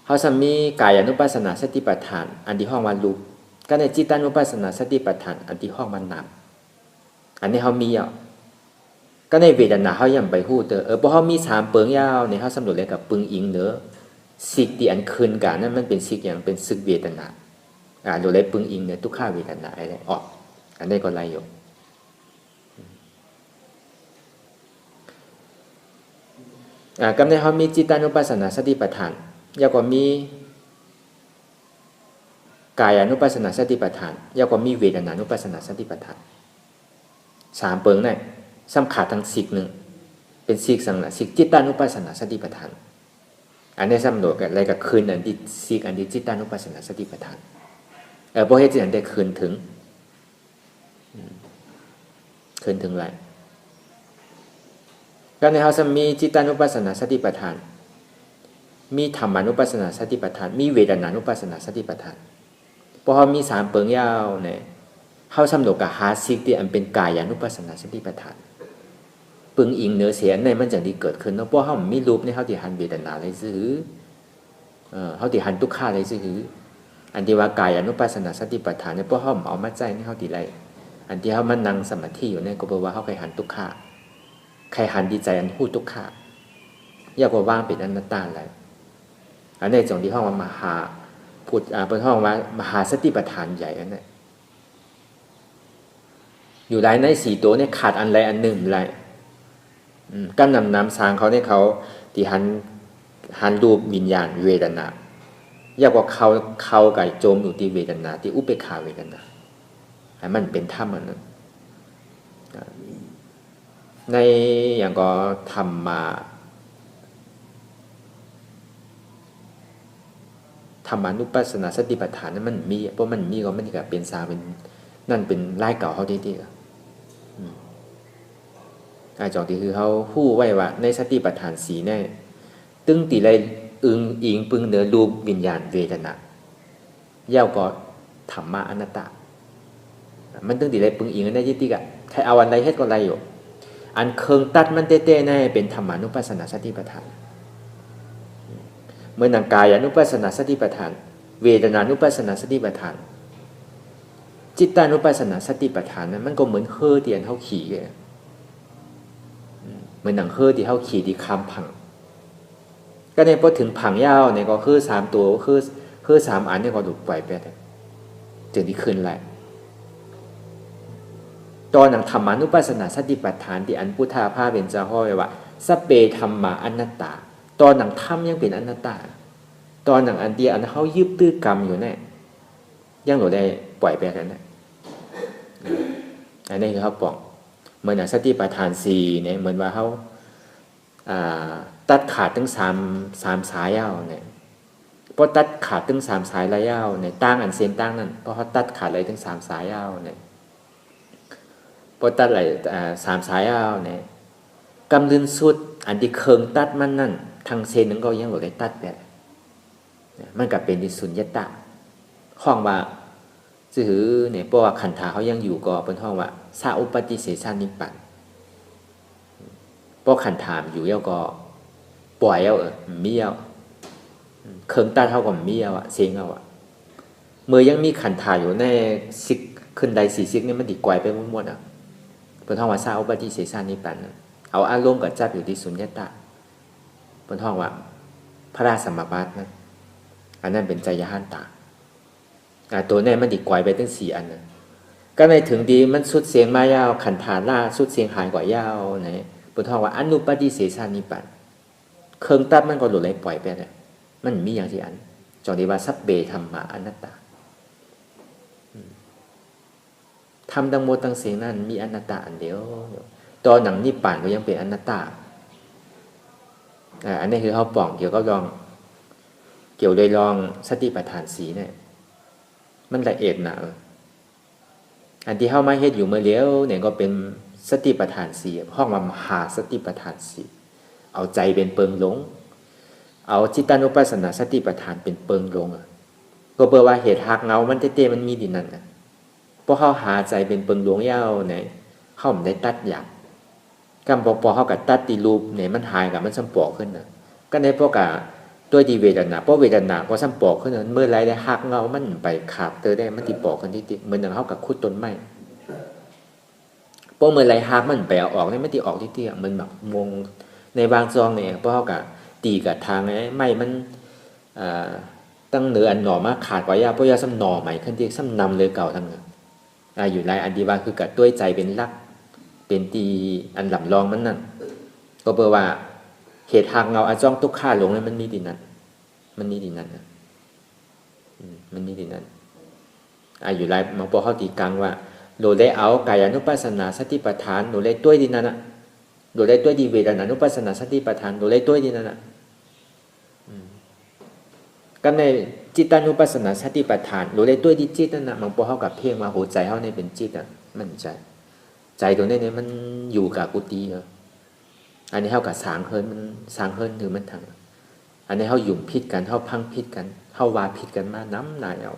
เขาจะมีกายานุปัสสนาสติปัฏฐานอันที่ห้องวันรูปก็ในจิตานุปัสสนาสติปัฏฐานอันที่ห้องมันนามอันนี้เขามีก็ในเวทนาเขายังไปฮู้เพราะเขามี3เปิงยาวในเขาสำรวจเลยกับปึงอิงเด้อสิกที่อันคืนกันนั้นมันเป็นสิกอย่างเป็นสึกเวทนาโดยเลยปึงอิงเนี่ยทุกขเวทนาอะไรออกอันนี้ก็ไรอยู่ กำในเขามีจิตานุปัสสนาสติปัฏฐานยาวกว่ามีกายานุปัสสนาสติปัฏฐานยาวกว่ามีเวทนานุปัสสนาสติปัฏฐาน3เปิงเนี่ยสำคัญทั้งสิกหนึ่งเป็นสิกสังนะสิกจิตานุปัสสนาสติปัฏฐานอันนี้สำรวจกันอะไรกับคืนอันที่สิกอันที่จิตานุปัสสนาสติปัฏฐานพอเหตุอันได้คืนถึงไรก็ในเขาจะมีจิตานุปัสสนาสติปัฏฐานมีธรรมานุปัสสนาสติปัฏฐานมีเวทนานุปัสสนาสติปัฏฐานพอเขามี3เปิงยาวเนี่ยเขาสำรวจกับหาสิกที่อันเป็นกายานุปัสสนาสติปัฏฐานปึงอิงเนื้อเสียในมันจังที่เกิดขึ้นเนาะเพราะเขามีรูปในเขาที่หันเวทนาอะไรซื้อเขาที่หันทุกข์อะไรซื้ออันที่ว่ากายานุปัสสนาสติปัฏฐานเนี่ยเพราะเขาเอามาใจในเขาที่ไรอันที่เขามันนั่งสมาธิอยู่เนี่ยก็แปลว่าเขาเคยหันทุกข์ใครหันดีใจอันพูดทุกข์ยากกว่าว่างเป็นอนัตตาอะไรอันนี้จงที่ห้องว่ามหาพูดเป็นห้องว่ามหาสติปัฏฐานใหญ่อันนี้อยู่หลายใน4ตัวเนี่ยขาดอันใดอันหนึ่งไรกั้นนำสางเขาเนี่ยเขาที่หันรูปวิญญาณเวทนายากกว่าเขาไก่โจมอยู่ที่เวทนาที่อุเบกขาเวทนาให้มันเป็นธรรมอันนั้นในอย่างก็ธรรมานุปัสสนาสติปัฏฐานนั้นมันมีเพราะมันมีก็มันก็เป็นสาเป็นนั่นเป็นลายเก่าเขาที่จองที่คือเขาฮู้ไว้ว่าในสติปัฏฐาน4เนี่ยตึงตีไรอิงปึงเหนือรูปวิญญาณเวทนาเย้าก็ธรรมะอนัตตามันตึงตีไรปึงอิงในยิติกะใครเอาอันใดเฮ็ดก็ไรอยู่อันเคิงตัดมันเต้ๆในเป็นธรรมานุปัสสนาสติปัฏฐานเมื่อนังกายานุปัสสนาสติปัฏฐานเวทนานุปัสสนาสติปัฏฐานจิตานุปัสสนาสติปัฏฐานนั้นมันก็เหมือนเฮ่อเตียนเฮาขี่เหมือนหนังเฮ่อที่เฮาขี่ที่คำผังก็ในพอถึงผังยาวเนี่ยก็คือ3ตัวคือ3อันเนี่ยก็ถูกปล่อยไปจึงที่ขึ้นไหลตอนหนังธรรมานุปัสสนาสติปัฏฐานที่อันพุทธาภาเป็นจะห้อยว่าสเปธรรมาอนัตตาตอนหนังธรรมยังเป็นอนัตตาตอนหนังอันเดียอันเขายึดตื้อกรรมอยู่เนี่ยยังหนูได้ปล่อยไปแล้วเนี่ยอันนี้คือเขาบอกเหมือนสติปัฏฐาน4เนี่ยเหมือนว่าเขาตัดขาดทั้ง3สายยาวเนี่ยพอตัดขาดทั้ง3สายระยะเนี่ยตั้งอันเซนตั้งนั่นเพราะเขาตัดขาดอะไรทั้ง3สายยาวเนี่ยพอตัดอะไร3สายยาวเนี่ยกำลืนสุดอันที่เคิงตัดมันนั่นทางเซนนึงก็ยังบอกได้ตัดแบบมันก็เป็นที่สุญญตาห้องว่าซื่อเนี่ยเพราะว่าขันธาเขายังอยู่ก็เป็นห้องว่าสาอุปติเสสานิปันเพราะขันธามอยู่แล้วก็ปล่อยเอามีเอาเคิงตัดเท่ากับมีเอาเสียงเอาเมื่อยังมีขันธาอยู่ในสิกขึ้นใด4สิกนี่มันดีกว่าไปหมดเป็นห้องว่าสาอุปติเสสานิปันเอาอารมณ์กับจับอยู่ที่สุญญตาเป็นห้องว่าพระราชสมบัตินะอันนั้นเป็นใจยหันตาตัวนี้มันดีกว่าไปตั้ง4อันนะก็ในถึงดีมันสุดเสียงมายาวขันธาล่าสุดเสียงหายกว่ายาวนะเป็นห้องว่าอนุปฏิเสสานิปันเคิงตัดมันก็หลุดไหลปล่อยไปเลยมันมีอย่างที่อันจองดีว่าสัพเบธรรมาอนัตตาทำดังโมตังเสียงนั้นมีอนัตตาอันเดียวตอนหนังนิพพานก็ยังเป็นอนัตตาอันนี้คือเขาป่องเกี่ยวกับลองเกี่ยวโดยลองสติปัฏฐาน4เนี่ยมันละเอียดนะอันที่เข้ามาเฮ็ดอยู่เมื่อเลี้ยวเนี่ยก็เป็นสติปัฏฐาน4ห้องมหาสติปัฏฐาน4เอาใจเป็นเปิงหลงเอาจิตานุปัสสนาสติปัฏฐานเป็นเปิงหลงก็เปลว่าเหตุหักเงามันเต้ๆมันมีดินนั่นนะเพราะเขาหาใจเป็นเปิงหลงยาวเนี่ยเขาไม่ได้ตัดอยากกำปอเขากับตัดตีรูปเนี่ยมันหายกับมันสัมปอกขึ้นนะก็ในพวกกับตัวดีเวทนาเพราะเวทนาก็สัมปอกขึ้นเมื่อไรได้หักเงามันไปขาบเตอได้มันตีปอกกันที่เหมือนอย่างเขากับคุดต้นไม้เพราะเมื่อไรหักมันไปเอาออกเนี่ยมันตีออกที่มันแบบมงในบางซองเนี่ยเพราะเขากับตีกับทางไม้มันตั้งเหนืออันหน่อมาขาดกว่ายาเพราะยาซ้ำหน่อใหม่ขึ้นที่ซ้ำนำเลยเก่าทั้งอยู่ไรอันดีว่าคือกับด้วยใจเป็นรักเป็นตีอันหล่ำรองมันนั่นก็เปลว่า เหตุหักเงาอาจ้องทุกข้าหลงนั้นมันมีดีนั้นมันมีดีนั้นนะมันมีดีนั้นอยู่ไรมาพอเขาตีกลางว่าโดยได้เอากายานุปัสสนาสติปัฏฐานโดยได้ต้วยดีนั้นนะโดยได้ต้วยดีเวทนานุปัสสนาสติปัฏฐานโดยได้ต้วยดีนั้นนะก็ในจิตานุปัสสนาสติปัฏฐานโดยได้ต้วยดีจิตนั่นนะมันพอเขากับเพ่งมาหัวใจเขาในเป็นจิตอ่ะมันใจตัวนี้เนี่ยมันอยู่กับกุฏิเหรออันนี้เขากับสางเฮินมันสางเฮินถือมันทางอันนี้เขาหยุ่มพิษกันเขาพังพิษกันเขาวาพิษกันมาน้ำนายเอา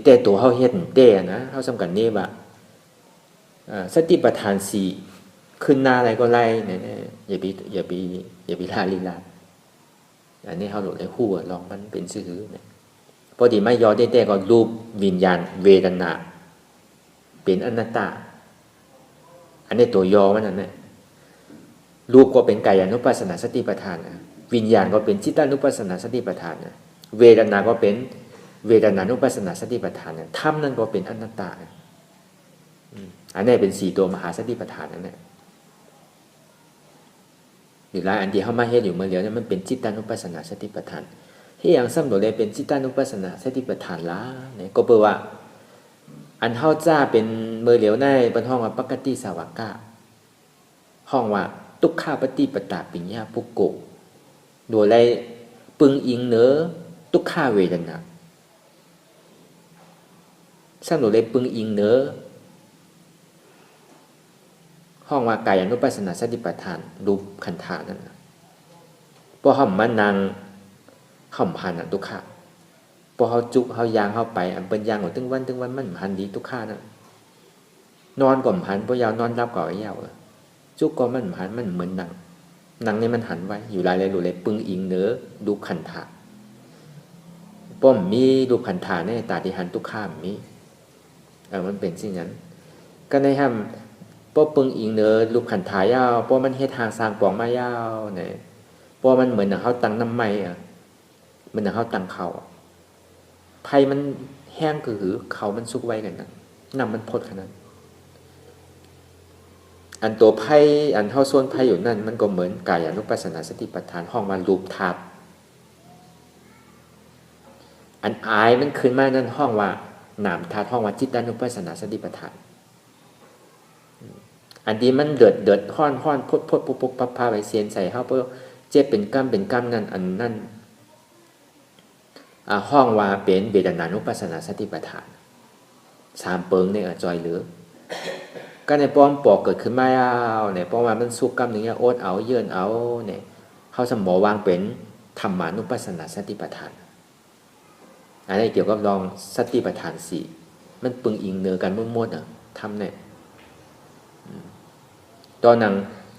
แต่ตัวเขาเฮ็ดเต้นะเขาสำคัญนี่ว่าสติปัฏฐานสี่ขึ้นหน้าอะไรก็ไล่เนี่ยอย่าไปลาลีลาอันนี้เขาหลุดในคู่ลองมันเป็นซื่อเนี่ยพอดีไม่ย่อเต้ก็รูปวิญญาณเวทนาเป็นอนัตตาอันนี้ตัวยอมันนั่นแหละรูปก็เป็นกายานุปัสสนาสติปัฏฐานวิญญาณก็เป็นจิตานุปัสสนาสติปัฏฐานเวทนาก็เป็นเวทนานุปัสสนาสติปัฏฐานธรรมนั่นก็เป็นอนัตตาอันนี้เป็น4ตัวมหาสติปัฏฐานนั่นแหละอยู่หลายอันที่เข้ามาเฮ็ดอยู่เมื่อเดียวนั้นมันเป็นจิตานุปัสสนาสติปัฏฐานที่อย่างซ้ำโดดเลยเป็นจิตานุปัสสนาสติปัฏฐานละเนี่ยก็แปลว่าอันเฮาจ้าเป็นเมื่อเหลียวในบนห้องว่าปกติสาวกะห้องว่าทุกขาปฏิปตาปิญญาปุโกโดยไรปึงอิงเนอทุกขาเวทนาสร้างโดยไรปึงอิงเนอห้องว่ากายานุปัสสนาสติปัฏฐานรูปขันธานั่นพอห้องมันนางห้องพันทุกขาพอเขาจุเขายางเข้าไปอันเป็นยางของตึงวันมันพันดีทุกขานั่นนอนก่อมพันพอยาวนอนรับก่อยาวจุกก็มันหันมันเหมือนหนังนี่มันหันไว้อยู่ลายเลยดูเลยปึงอิงเนื้อดูขันธาป้อมมีดูขันธาเนี่ยตาที่หันทุกข้ามมีมันเป็นสิ่งนั้นก็ในห้ามป้อปึงอิงเนื้อดูขันธายาวป้อมันเฮ็ดทางสร้างปองมายาวเนี่ยป้อมันเหมือนเขาตังน้ำไม้เหมือนเขาตังเขาไผ่มันแห้งคือเขามันซุกไว้กันนะน้ำมันพดขนาดอันตัวไพ่อันเท่าส่วนไพ่อยู่นั่นมันก็เหมือนกายานุปัสสนาสติปัฏฐานห้องมันรูปทับอันอายมันขึ้นมานั่นห้องว่าหนามทัดห้องว่าจิตานุปัสสนาสติปัฏฐานอันที่มันเดือดห้อนพดปุ๊บพาไปเสียนใส่เข้าเพื่อเจ็บเป็นก้ำนั่นอันนั่นห้องว่าเป็นเวทนานุปัสสนาสติปัฏฐาน3เปิงเนี่ยจอยเหลือก็ในป้อมปอกเกิดขึ้นมาเนี่ยป้อมว่ามันสุกกำหนึ่งโอ๊ตเอาเยื่นเอาเนี่ยเขาสมอวางเป็นธรรมานุปัสสนาสติปัฏฐานอันนี้เกี่ยวกับลองสติปัฏฐาน4มันปึงอิงเนื้อกันมั่วๆทำเนี่ยตอนนั้น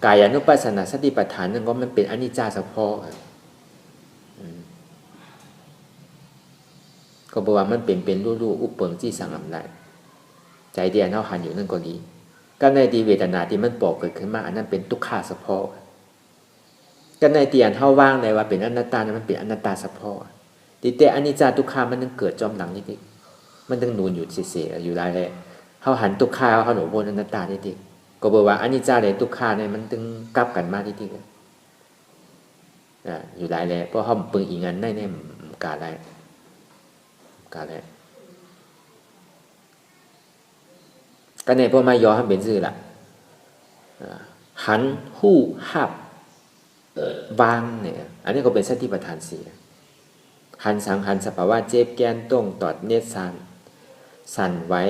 กายานุปัสสนาสติปัฏฐานนั่นก็มันเป็นอนิจจาเฉพาะก็บอกว่ามันเป็นรูอุปเปิงจี้สังอำได้ใจเดียนเท่าหันอยู่นั่นก็ดีก็ในตีเวทนาที่มันปอกเกิดขึ้นมาอันนั้นเป็นทุกขาเฉพาะก็ในตีอันเท่าว่างเลยว่าเป็นอนัตตานั้นมันเป็นอนัตตาเฉพาะตีแต่อนิจจาทุกขามันต้องเกิดจอมหลังนิดๆมันต้องนูนอยู่เสียอยู่ไรเลยเขาหันทุกขาเขาหนูบนอนัตตานิดๆก็บอกว่าอนิจจาเลยทุกขาเนี่ยมันต้องกลับกันมากนิดๆอยู่ไรเลยเพราะเขาปึงอีงันได้เนี่ยกาได้ก็ในพวกมายอให้เป็นซื่อละหันหู้หับบางเนี่ยอันนี้ก็เป็นสติปัฏฐาน4หันสังหันสภาวะเจ็บแกนต้งตอดเนตรสั่นไว้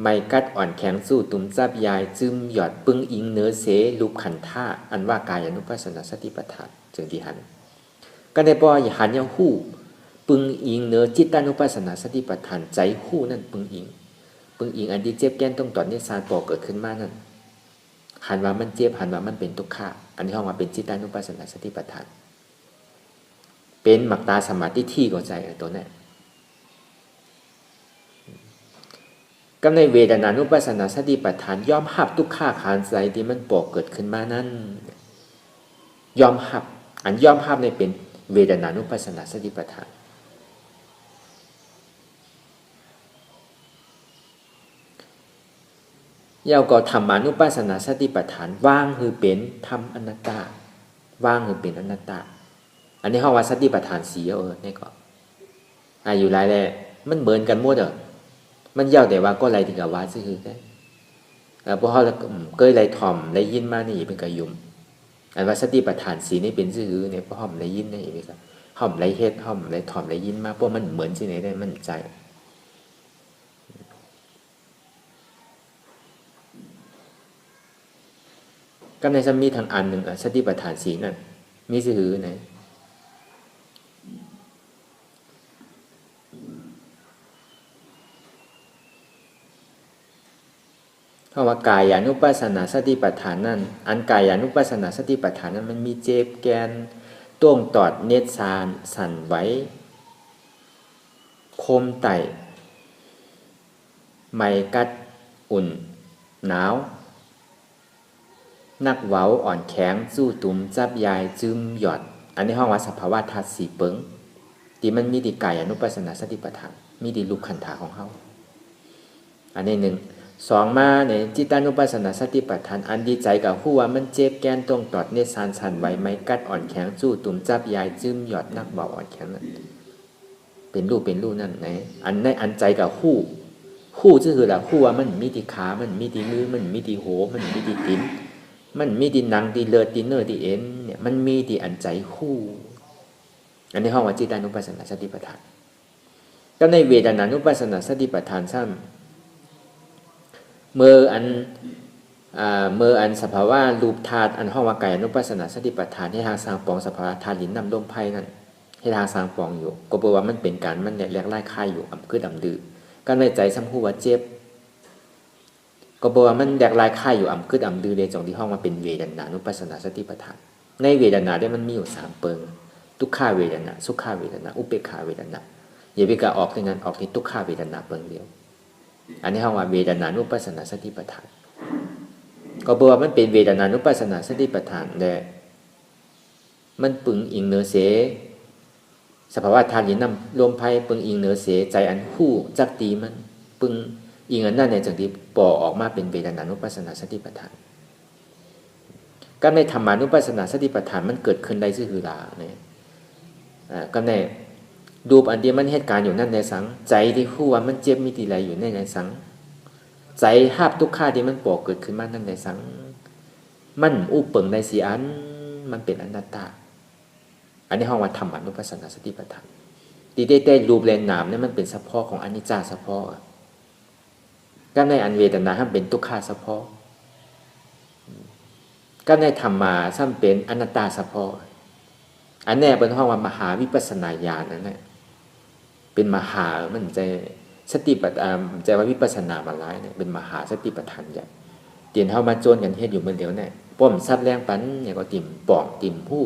ไม่กัดอ่อนแข็งสู้ตุ่มจับยายจึมหยอดปึงอิงเนื้อเสรูปขันท่าอันว่ากายานุปัสสนาสติปัฏฐานจึงที่หันก็ในพอหันยังหู้ปึงอิงเนื้อจิตานุปัสสนาสติปัฏฐานใจหู้นั่นปึงอิงอันที่เจ็บแก้นต้องตอนนี้สารปอกเกิดขึ้นมานั่นหันว่ามันเจ็บหันว่ามันเป็นทุกข์อันนี้ห้องว่าเป็นจิตานุปัสสนาสติปัฏฐานเป็นหมักตาสมาธิที่ของใจตัวนี้ก็ในเวทนานุปัสสนาสติปัฏฐานยอมหับทุกข์ขานใจที่มันปอกเกิดขึ้นมานั่นยอมหับอันยอมหับในเป็นเวทนานุปัสสนาสติปัฏฐานยาวก็ธรรมานุปัสสนาสติปัฏฐานว่างคือเป็นธรรมอนัตตา ว่างคือเป็นอนัตตาอันนี้เฮาว่าสติปัฏฐาน4นี่ก็อยู่หลายแลมันเหมือนกันหมดมันยาวแต่ว่าก็ไรที่กับว่าซื่อๆได้เพราะเฮาเคยไรถ่อมได้ยินมานี่เป็นกะยุมอันว่าสติปัฏฐาน4นี่เป็นซื่อๆเนี่ยเพราะเฮาได้ยินได้อีกครับเฮาไรเฮ็ดเฮาไรถ่อมไรยินมาเพราะมันเหมือนสิไหนได้มันใจก็ในสมีทางอันหนึ่งสติปัฏฐาน4นั่นมีซื่อๆไหนคำว่ากายานุปัสสนาสติปัฏฐานนั่นอันกายานุปัสสนาสติปัฏฐานนั้นมันมีเจ็บแกนต้วงตอดเนตรสารสั่นไหวโคมไต่ไมกัดอุ่นหนาวนักเว้าอ่อนแข็งสู้ตุ่มจับยายจึมหยอดอันนี้ห้องว่าสภาวะธาตุ4เปิงที่มันมีดีกายอนุปัสสนาสติปัฏฐานมีดีรูปขันธาของเฮาอันนี้1 2มาในจิตานุปัสสนาสติปัฏฐานอันดีใจกับผู้ว่ามันเจ็บแกนตรงตอดเนสานสั่นไหวไม้กัดอ่อนแข็งสู้ตุ่มจับยายจึมหยอดนักเว้าอ่อนแข็งนั่นเป็นรูปนั่นไหนอันในอันใจกับคู่คือล่ะคู่ว่ามันมีที่ขามันมีที่มือมันมีที่โหมันมีที่ตีนมันมีที่หนังที่เลือดที่เนื้อที่เอ็นเนี่ยมันมีที่อันใจคู่อันนี้ห้องว่าจิตานุปัสสนาสติปัฏฐานก็ในเวทนานุปัสสนาสติปัฏฐานซ้ำเมื่ออันสภาวะรูปธาตุอันห้องว่ากายอนุปัสสนาสติปัฏฐานให้ทางสร้างปองสภาวะธาตุลิ้นน้ำลมไผ่นั่นให้ทางสร้างปองอยู่ก็แปลว่ามันเป็นการมันแหลกไล่ค่ายอยู่คือดำดื้อการในใจซ้ำผู้ว่าเจ็บก็บอกว่ามันแดกลายค่ายอยู่คือดื้อในจงที่ห้องมาเป็นเวทนานุปัสสนาสติปัฏฐานในเวทนาได้มันมีอยู่3เปิงทุกขาเวทนาสุขาเวทนาอุเบกขาเวทนาอย่าไปกะออกที่นั้นออกที่ทุกขาเวทนาเปิงเดียวอันนี้ห้องว่าเวทนานุปัสสนาสติปัฏฐานก็บอกว่ามันเป็นเวทนานุปัสสนาสติปัฏฐานแต่มันปึงอิงเนื้อเสสภาวะธาตุน้ำลมไผ่ปึงอิงเนื้อเสใจอันคู่จักตีมันปึงอิงอันนั้นในจังที่ปออกมาเป็นเวทนานุปัสสนาสติปัฏฐานก็ในธรรมานุปัสสนาสติปัฏฐานมันเกิดขึ้นได้ซื่อๆล่ะเนี่ยก็ในดูอันเดียวมันเหตุการณ์อยู่นั่นในสังใจที่คู่ว่ามันเจ็บมีตีไรอยู่ในสังใจภาพทุกข้าที่มันปอเกิดขึ้นมานั่นในสังมันอุปเปิงในสีอันมันเป็นอนัตตาอันนี้ห้องว่าธรรมานุปัสสนาสติปัฏฐานที่ได้รูปแรงนามเนี่ยมันเป็นเฉพาะของอนิจจาเฉพาะก็ในอันเวทนาเป็นทุกขาเฉพาะก็ในธรรมาซ้ำเป็นอนัตตาเฉพาะอันแน่เป็นห้องว่ามหาวิปัสสนาญาณนั่นแหละเป็นมหามันใจสติปัฏฐานใจว่าวิปัสสนามาหลายเนี่ยเป็นมหาสติปัฏฐานใหญ่เตียนเฮามาโจนกันเฮ็ดอยู่เหมือนเดียวเนี่ยป้อมซับแรงปันเนี่ยก็ติ่มปองติ่มผู้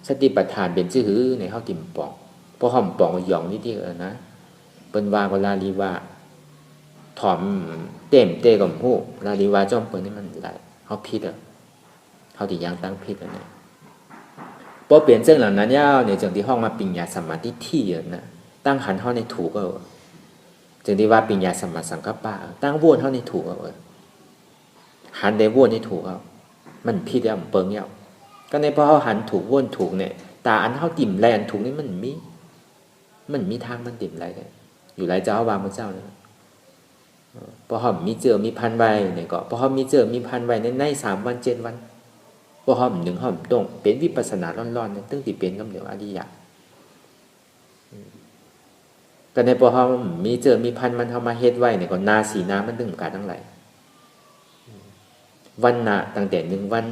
สติปัฏฐานเป็นชื่อหือในเฮาติ่มปองเพราะห้อมปองหยองนิดเดียวนะเปิ้นว่าก็ลาลีว่าถ่อมเต็มเตกับผู้ลาลีว่าจ้อมเปิ้นนี่มันหลายเฮาผิดเฮาที่ยังตั้งผิดเนี่ยพอเปลี่ยนเรื่องเหล่านั้นยาวเนี่ยจังที่ห้องมาปิญญาสัมมาทิฏฐินะตั้งหันเฮาในถูกจังที่ว่าปิญญาสัมมาสังกัปปะตั้งวนเฮาในถูกหันได้วนในถูกมันผิดแล้วมันเปิงแล้วก็ในพอเฮาหันถูกวนถูกเนี่ยตาอันเฮาติ่มไรอันถูกนี่มันมีทางมันติ่มไรได้อยู่หลายเจ้าวางพระเจ้าเนี่ยพอเฮามีเจอมีพันไว้เนี่ยก็พอเฮามีเจอมีพันไว้ใน3วัน7วันพอเฮา1เฮาต้องเป็นวิปัสสนาร้อนๆเนี่ยตึ้งสิเป็นกำเดียวอริยะก็ในพอเฮามีเจอมีพันมันเฮามาเฮ็ดไว้เนี่ยก็นาสีนามันตึงการทั้งหลายวันนาตั้งแต่1วัน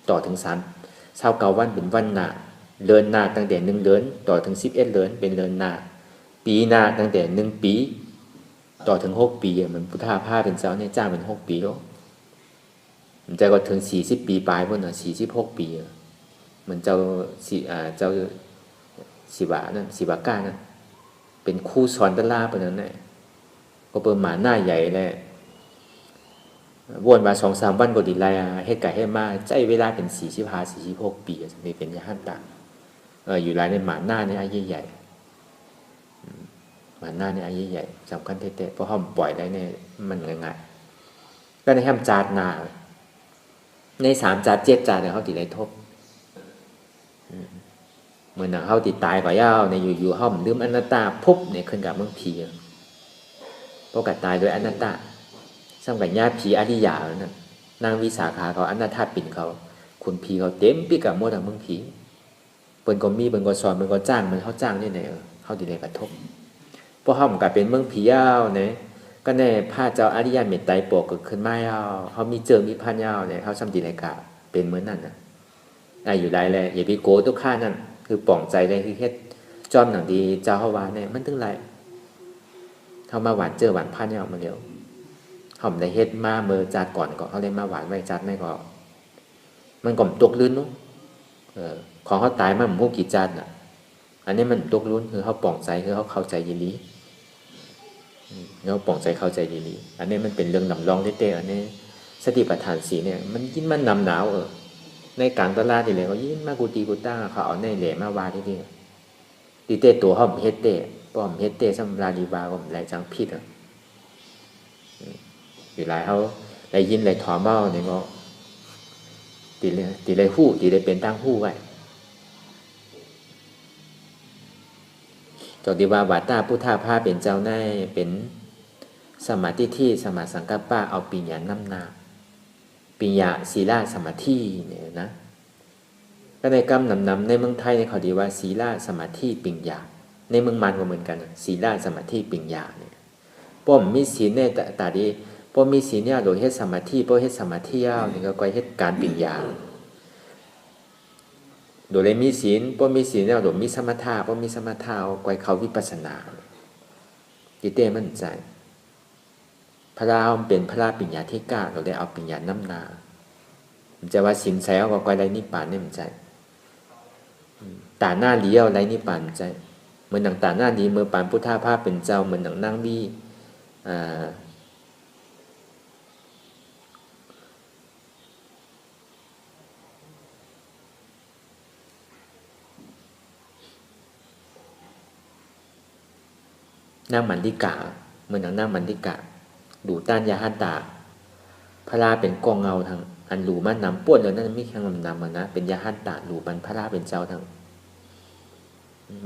ต่อถึง29วันเป็นวันนาเดือนนาตั้งแต่1เดือนต่อถึง11เดือนเป็นเดือนนาปีนาตั้งแต่1ปีต่อถึง6ปีมันพุทธาภาเป็นเจ้าเนี่ยจ้างเป็น6ปีแล้วมันจะก็ถึง40ปีปลายพุ่นน่ะ46ปีเหมือนเจ้าศิวะนั่นศิวากานั่นเป็นครูสอนตะลาปานนั้นน่ะก็เปิ้นหมาหน้าใหญ่แหละวนมา 2-3 วันก็ดีไลเฮ็ดไก่ให้มาใจเวลาเป็น45-46ปีนี่เป็นยะหันตะอยู่หลายในหมาหน้าในอายุใหญ่หมาหน้าในอายุใหญ่สำคัญแท้ๆเพราะเฮาปล่อยได้เนี่ยมันง่ายๆก็ในแฮมจาดนาใน3จาด7จาดเนี่ยเฮาสิได้ทบ มือนหนังเฮาติดตายก็ยาวในอยู่ๆเฮาลืมอนัตตาปุ๊บเนี่ยขึ้นกับเมืองผีเพราะกัตายโดยอนัตตาซ้ำกับญาติผีอริยานั่นนางวิสาขาเขาอนัตตาปิ่นเขาคุณผีเขาเต็มปีกับหมดทั้งเมืองผีเปิ้นก็มีเปิ้นก็สอนเปิ้นก็จ้างมันเฮาจ้างนี่แหละเฮาสิได้กระทบเพราะเฮามันก็เป็นเมืองผียาวเนี่ยก็แน่พระเจ้าอริยเมตไตรโปรดเกิดขึ้นมายาวเฮามีเจอมีพันยาวเนี่ยเฮาซ้ำสิได้กะเป็นเหมือนนั่นน่ะอยู่ได้แลอย่าไปโกทุกข้านั่นคือป่องใจได้คือเฮ็ดจอมหนังดีเจ้าเฮาว่าเนี่ยมันถึงไรเฮามาหวานเจอหวานพันยาวมาเดียวเฮาได้เฮ็ดมาเมื่อจัดก่อนก็เฮาได้มาหวานไว้จัดไม่ก็มันก็ตกลื่นเนาะของเฮาตายมาบ่กี่จัดน่ะอันนี้มันตกลื่นคือเฮาป่องใจคือเฮาเข้าใจยีหลีเป่องใจเข้าใจยีหลีอันนี้มันเป็นเรื่องนำรองเต้ๆอันนี้สติปัฏฐาน4เนี่ยมันยิ่งมันนำหนาวในกลางตลาดนี่แหละก็ยิ่งมากูตีกูต้าเขาเอาในแหลมาวาที่นี่ตีเต้ตัวเฮาเฮ็ดเต้ป้อมเฮ็ดเต้สำราลีบาก็หลายจังผิดอยู่หลายเฮาได้ยินได้ถอมเว้านี่ก็ตีเลยฮู้ตีได้เป็นตั้งฮู้ไว้จอดีว่าวัตตาพุทธาภาเป็นเจ้าในเป็นสมาธิที่สมาสังกัปปะเอาปิญญานำนาปิญญาศีลสมาธิเนี่ยนะก็ในกรรมนำในเมืองไทยในเขาดีว่าศีลสมาธิปิญญาในเมืองมันก็เหมือนกันศีลสมาธิปิญญาเนี่ยป้อมมีศีลในตาดีป้อมมีศีลเนี่ยโดยเฮ็ดสมาธิป้อเฮ็ดสมาธิยาวนี่ก็เฮ็ดการปิญญาโดยเลยมีศีลป้อมีศีลแล้วโดยมีสมถะป้อมีสมถะก้อยเขาวิปัสสนาจิตเต้มั่นใจพระราเป็นพระราปิญญาธิกาเราได้เอาปิญญานำนามันจะว่าศีลแซวก็ก้อยไรนิพพานเนี่ยมันใจตาหน้าเลี้ยวไรนิพพานใจเหมือนหนังตาหน้าดีเมื่อปานพุทธาภาพเป็นเจ้าเหมือนหนังนั่งวีนางมันดิกาเหมือนนางมันดิกาดูต้านยาหันตาพระราเป็นกองเงาทางอันหลูมันนำป้วนแล้วนั่นไม่แข็งนำนะเป็นยาหันตาหลูมันพระราเป็นเจ้าทาง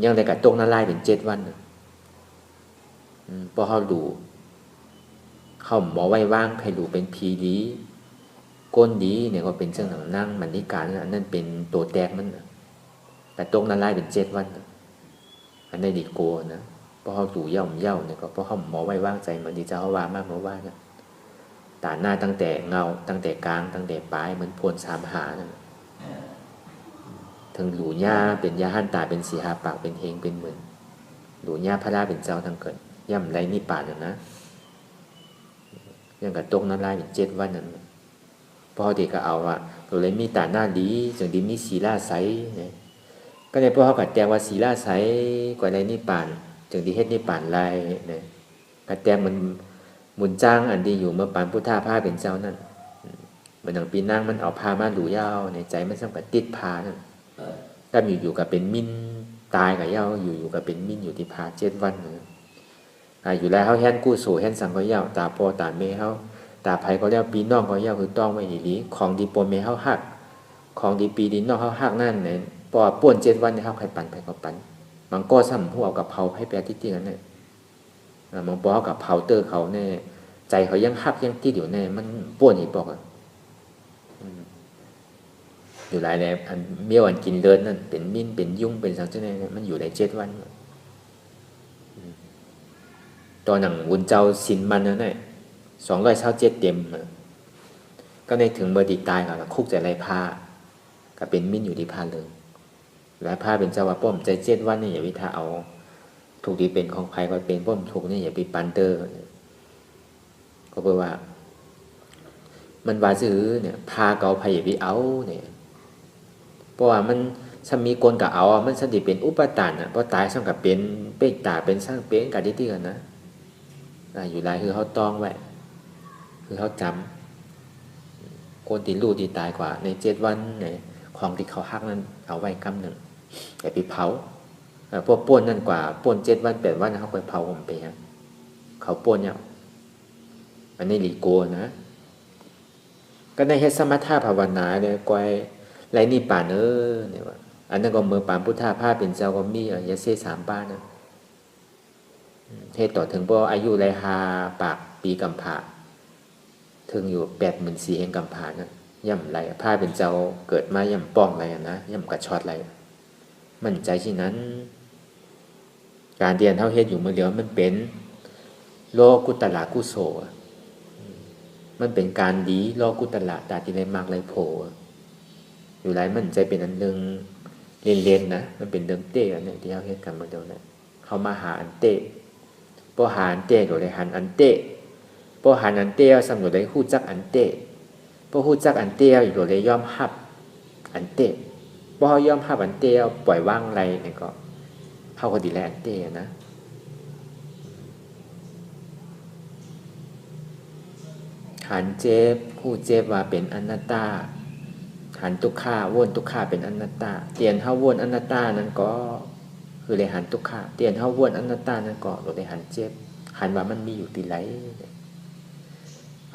ยังได้กับตกนาลายเป็น7 วันพอเขาดูเขาหมอไว้ว่างใครดูเป็นผีดีก้นดีเนี่ยก็เป็นเจ้าหนังนั่งมันดิกานั่นเป็นตัวแตกมันแต่ตกนาลายเป็น7 วันอันนี้ดีโกนะเพราะเขาดูเย่าเนี่ยก็เพราะเขาหมอไว้ว่างใจเหมือนที่เจ้าว่ามากเมื่อว่านะตาหน้าตั้งแต่เงาตั้งแต่กลางตั้งแต่ปลายเหมือนพวนสามหานะทั้งหลูญ่าเป็นยาหันตาเป็นสีหาปากเป็นเฮงเป็นหมื่นหลูญ่าพระราเป็นเจ้าทั้งเกิดย่ำไรนิพพานนะยังกับตกน้ำลายเป็น7 วันนั้นพอเด็กก็เอาเราเลยมีตาหน้าดีจึงดีมีศีลาใสเนี่ยก็ในพวกเขากัดแตงว่าศีลาใสกว่าไรนิพพานจึงดีเฮ็ดนิพพานไรเนี่ยกัดแตงมันมุนจ้างอันดีอยู่เมื่อปานพุทธาภาเป็นเจ้านั่นเหมือนอย่างปีนั่งมันเอาพามาหลูยาวในใจมันสำคัญติดพานั่นถ้าอยู่กับเป็นมิ้นตายกับเย้าอยู่กับเป็นมิ้นอยู่ที่พา7 วันอยู่แล้วเขาแฮนกู้สู่แฮนสังก็เย้าตาพ่อตาแม่เขาตาไผก็เรียกปีน้องก็เย้าคือต้องไว้ดีๆของดีปนแม่เขาหักของดีปีดีน้องเขาหักนั่นเนี่ยพอป่วน7 วันเนี่ยเขาใครปั่นไปก็ปั่นมันก็ซ้ำหัวกับเผาให้แปรที่จริงนั่นเนี่ยมันปอกับเผาเตอร์เขาเนี่ยใจเขายังหักยังติดอยู่เนี่ยมันป่วนอีกบอกอยู่หลายแล้วอันเมี่ยวอันกินเลิศนั่นเป็นมิ้นเป็นยุ่งเป็นสังเจเนี่ยมันอยู่ใน7 วันตอนหนังวุ้นเจ้าสินมันนั่นแหละ227เต็มก็ในถึงเบอร์ติตายกับคุกใจไรผ้าก็เป็นมิ้นอยู่ที่ผ้าเลยไรผ้าเป็นเจ้าว่าป้อมใจ7 วันนี่อย่าวิธาเอาถูกที่เป็นของใครก็เป็นป้อมถูกนี่อย่าไปปันเตอร์ก็เพราะว่ามันว่าซื้อเนี่ยพาเกาพายอย่าไปเอาเนี่ยเพราะว่ามันถ้ามีกลกับเอามันสันติเป็นอุปทานเพราะตายซ้ำกับเป็นเป้ตาเป็นสร้างเป็นกันที่กันนะอยู่ไรคือเขาต้องไว้คือเขาจำคนที่รู้ที่ตายกว่าใน7 วันเนี่ยของที่เขาหักนั้นเอาไว้กำหนึ่งแต่ไปเผาพวกป่วนนั่นกว่าป่วน7 วัน8 วันเขาไปเผาผมไปเขาป่วนเนี่ยอันนี้ลีโกนะก็ในเฮ็ดสมถะภาวนาเลยก้อยไรนิพพานเนี่ยว่า อันนั้นก็เมื่อปานพุทธาภาพเป็นเจ้าก็มีอย่าเสสามป้านะเทศต่อถึงบ่อายุไรหาปากปีกำผาถึงอยู่84,000แห่งกำผานะย่ำไรผ้าเป็นเจ้าเกิดมาย่ำป้องไรนะย่ำกระชอดไรมั่นใจที่นั้นการเรียนเท่าเฮ็ดอยู่เมื่อเดียวมันเป็นโลกุตละกุโสมันเป็นการดีโลกุตละตาที่ไรมากไรโผอยู่ไรมั่นใจเป็นอันหนึ่งเรียนนะมันเป็นเรื่องเต้อันนี้ที่เฮาเฮ็ดกันเมื่อเดียวนะเขามาหาอันเต้พอหาอันเต้ก็เลยหันอันเต้พอหันอันเต้สำหรับได้ฮู้จักอันเต้พอฮู้จักอันเต้อยู่ก็เลยยอมรับอันเต้พอยอมรับอันเต้ปล่อยว่างไรนี่ก็เขาก็ดีแลอันเต้นะหันเจ็บฮู้เจ็บว่าเป็นอนัตตาหันทุกขาวนทุกขาเป็นอนัตตาเตียนเฮาวนอนัตตานั้นก็คือเลยหันทุกขาเตียนเฮาวนอนัตตานั้นก็เลยหันเจ็บหันว่ามันมีอยู่ที่ไหน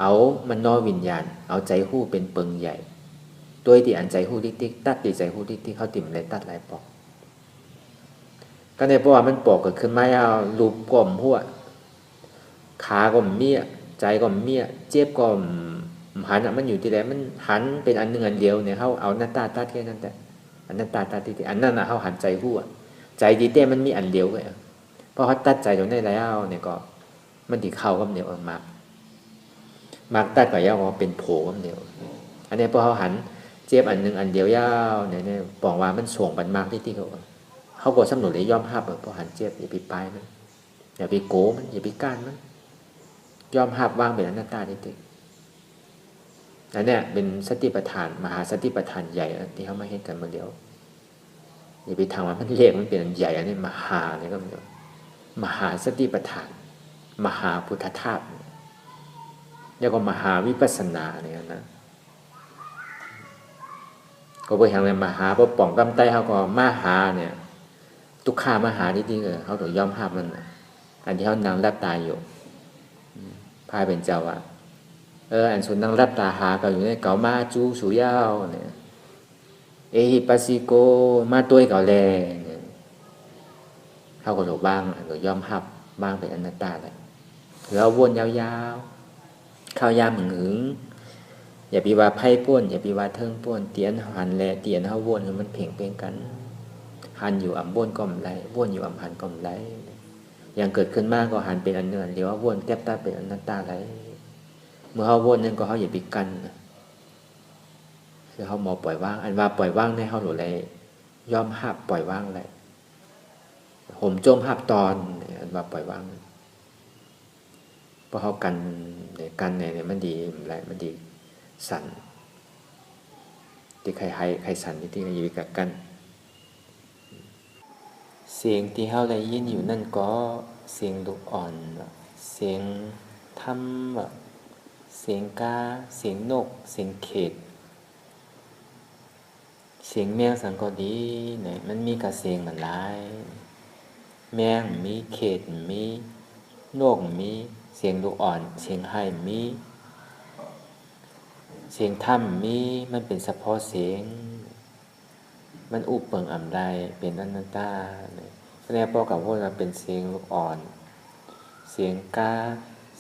เอามันนอวิญญาณเอาใจฮู้เป็นเปิงใหญ่ตัวที่อันใจฮู้ติ๊กตัดที่ใจฮู้ติ๊กเขาติ่มเลยตัดหลายปอกก็ในเพราะว่ามันปอกก็ขึ้นมาเอารูปก่อมหัวขาก็เมียใจก็เมียเจ็บก็หันมันอยู่ที่ไหนมันหันเป็นอันหนึ่งอันเดียวเนี่ยเขาเอาหน้าตาตัดแค่นั้นแต่อันหน้าตาตัดที่อันนั้นน่ะเขาหันใจหัวใจดีเต้มันมีอันเดียวเลยเพราะเขาตัดใจตรงนี้แล้วเนี่ยก็มันที่เข้ากับเดียวมากตัดกับยาวเป็นโผล่กับเดียวอันนี้พอเขาหันเจ็บอันหนึ่งอันเดียวยาวเนี่ยบอกว่ามันส่งบันมากที่เขาก็สำหนุนเลยยอมหับพอหันเจ็บอย่าไปปลายมันอย่าไปโก้มันอย่าไปก้านมันยอมหับวางเป็นอนัตตาที่อันนี้เป็นสติปัฏฐานมหาสติปัฏฐานใหญ่ที่เขามาเห็นกันมาเดียวอย่าไปทางว่ามันเล็กมันเป็นใหญ่อันนี้มหาเนี่ยก็เดียวมหาสติปัฏฐานมหาพุทธธาตุแล้วก็มหาวิปัสสนาเนี่ยนะก็ไปทางในมหาพอป่องกำไตเขาก็มหาเนี่ยทุกขามหาที่เขาถึงยอมห้ามมันอันที่เขานั่งรับตาอยู่พายเป็นเจ้าอันส่วนนั่งรับตาหาก็อยู่ในเก่ามาจูสุยาวเนี่ยเอหิปัสสิโกมาตัวเก่าแลเขาก็หลบบ้างหรือยอมห้ามบ้างเป็นอนัตตาเลยหรือเอาวนยาวๆข้าวยามหึงอย่าไปว่าไพ่ป้วนอย่าไปว่าเทิงป้วนเตียนหันแลเตียนเฮาวนมันเพ่งเป็นกันหันอยู่อ่ำวนก็ไม่ไรวนอยู่อ่ำหันก็ไม่ไรอย่างเกิดขึ้นมากก็หันเป็นอันเนื่อนเดี๋ยววนแทบตาเป็นอนัตตาไรเมื่อเฮาวนนั่นก็เฮาอย่าไปกันคือเฮาหมอปล่อยว่างอันว่าปล่อยว่างในเฮาหนูไรยอมหับปล่อยว่างไรห่มโจมหับตอนอันว่าปล่อยว่างเพราะเฮากันเนี่ยมันดีอะไรมันดีสั่นที่ใครสั่นที่อยู่กับกันเสียงที่เฮาได้ยินอยู่นั่นก็เสียงลูกอ่อนเสียงธรรมเสียงกาเสียงนกเสียงเขตเสียงแมงสังก็ดีเนี่ยมันมีกับเสียงมันหลายแมงมีเขตมีนกมีเสียงลูกอ่อนเสียงไห้มีเสียงถ้ำมีมันเป็นเฉพาะเสียงมันอุปเปิงอ่ำใดเป็นอนัตตาแสดงพอกับว่าเราเป็นเสียงลูกอ่อนเสียงกา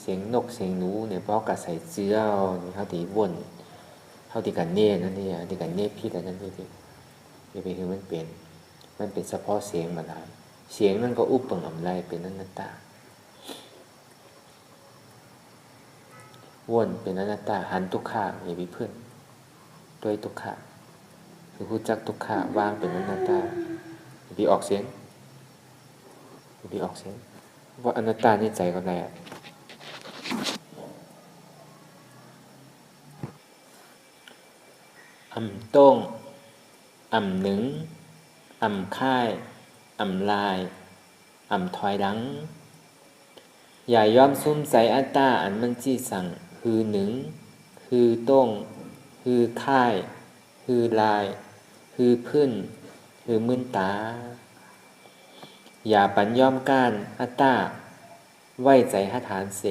เสียงนกเสียงหนูเนี่ยพอกับใส่เจื้อเขาตีวนเขาตีกันเน่นั่นนี่ตีกันเน่พิษอันนั้นที่อย่าไปคือมันเป็นเฉพาะเสียงมาได้เสียงนั่นก็อุปเปิงอ่ำใดเป็นอนัตตาวนเป็นอนัตตาหันทุกขาอย่าไปเพื่อนด้วยทุกขาคือรู้จักทุกขาวางเป็นอนัตตาอย่าไปออกเสียงว่าอนัตตาในใจก็ได้อ่ำต้งอ่ำหนึ่งอ่ำค่ายอ่ำลายอ่ำถอยหลังอย่ายอมซุ่มใส่อัตตาอันมันจี้สั่งคือหนึ่งคือต้งคือค่ายคือลายคือพื้นคือมื่นตาอย่าปัญย่อมก้านอัตตาไว้ใจหฐานเส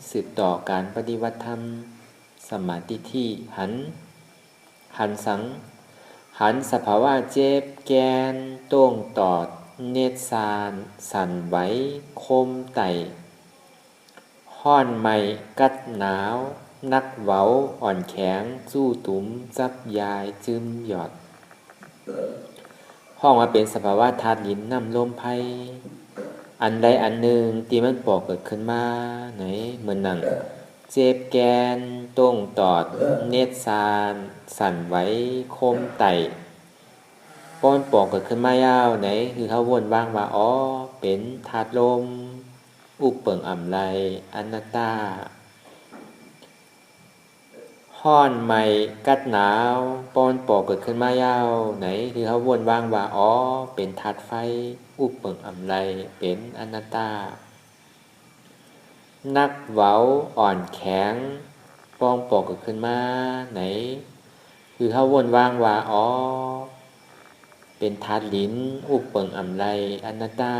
สืบต่อการปฏิวัติธรรมสมาธิที่หันสัง หันสภาวะเจ็บแกนโต้งตอดเนตรซานสั่นไหวคมไต่ห้อนไม่กัดหนาวนักเว้าอ่อนแข็งสู้ตุ้มจับยายจึมหยอดห้องมาเป็นสภาวะธาตุดินน้ำลมไพอันใดอันหนึ่งที่มันปอกเกิดขึ้นมาไหนเหมือนหนังเจ็บแกนโต้งตอดเนตรซานสั่นไหวคมไต่ป้อนปอกเกิดขึ้นมายาวไหนคือเขาวนว่างว่าอ๋อเป็นธาตุลมอุปเปิงอ่ำไรอนัตตาห้อนไม่กัดหนาวป้อนปอกเกิดขึ้นมายาวไหนคือเขาวนว่างว่าอ๋อเป็นธาตุไฟอุปเปิงอ่ำไรเป็นอนัตตานักเว้าอ่อนแข็งป้องปอกเกิดขึ้นมาไหนคือเขาวนว่างว่าอ๋อเป็นธาตุลิ้นอุปเปิงอ่ำไรอนัตตา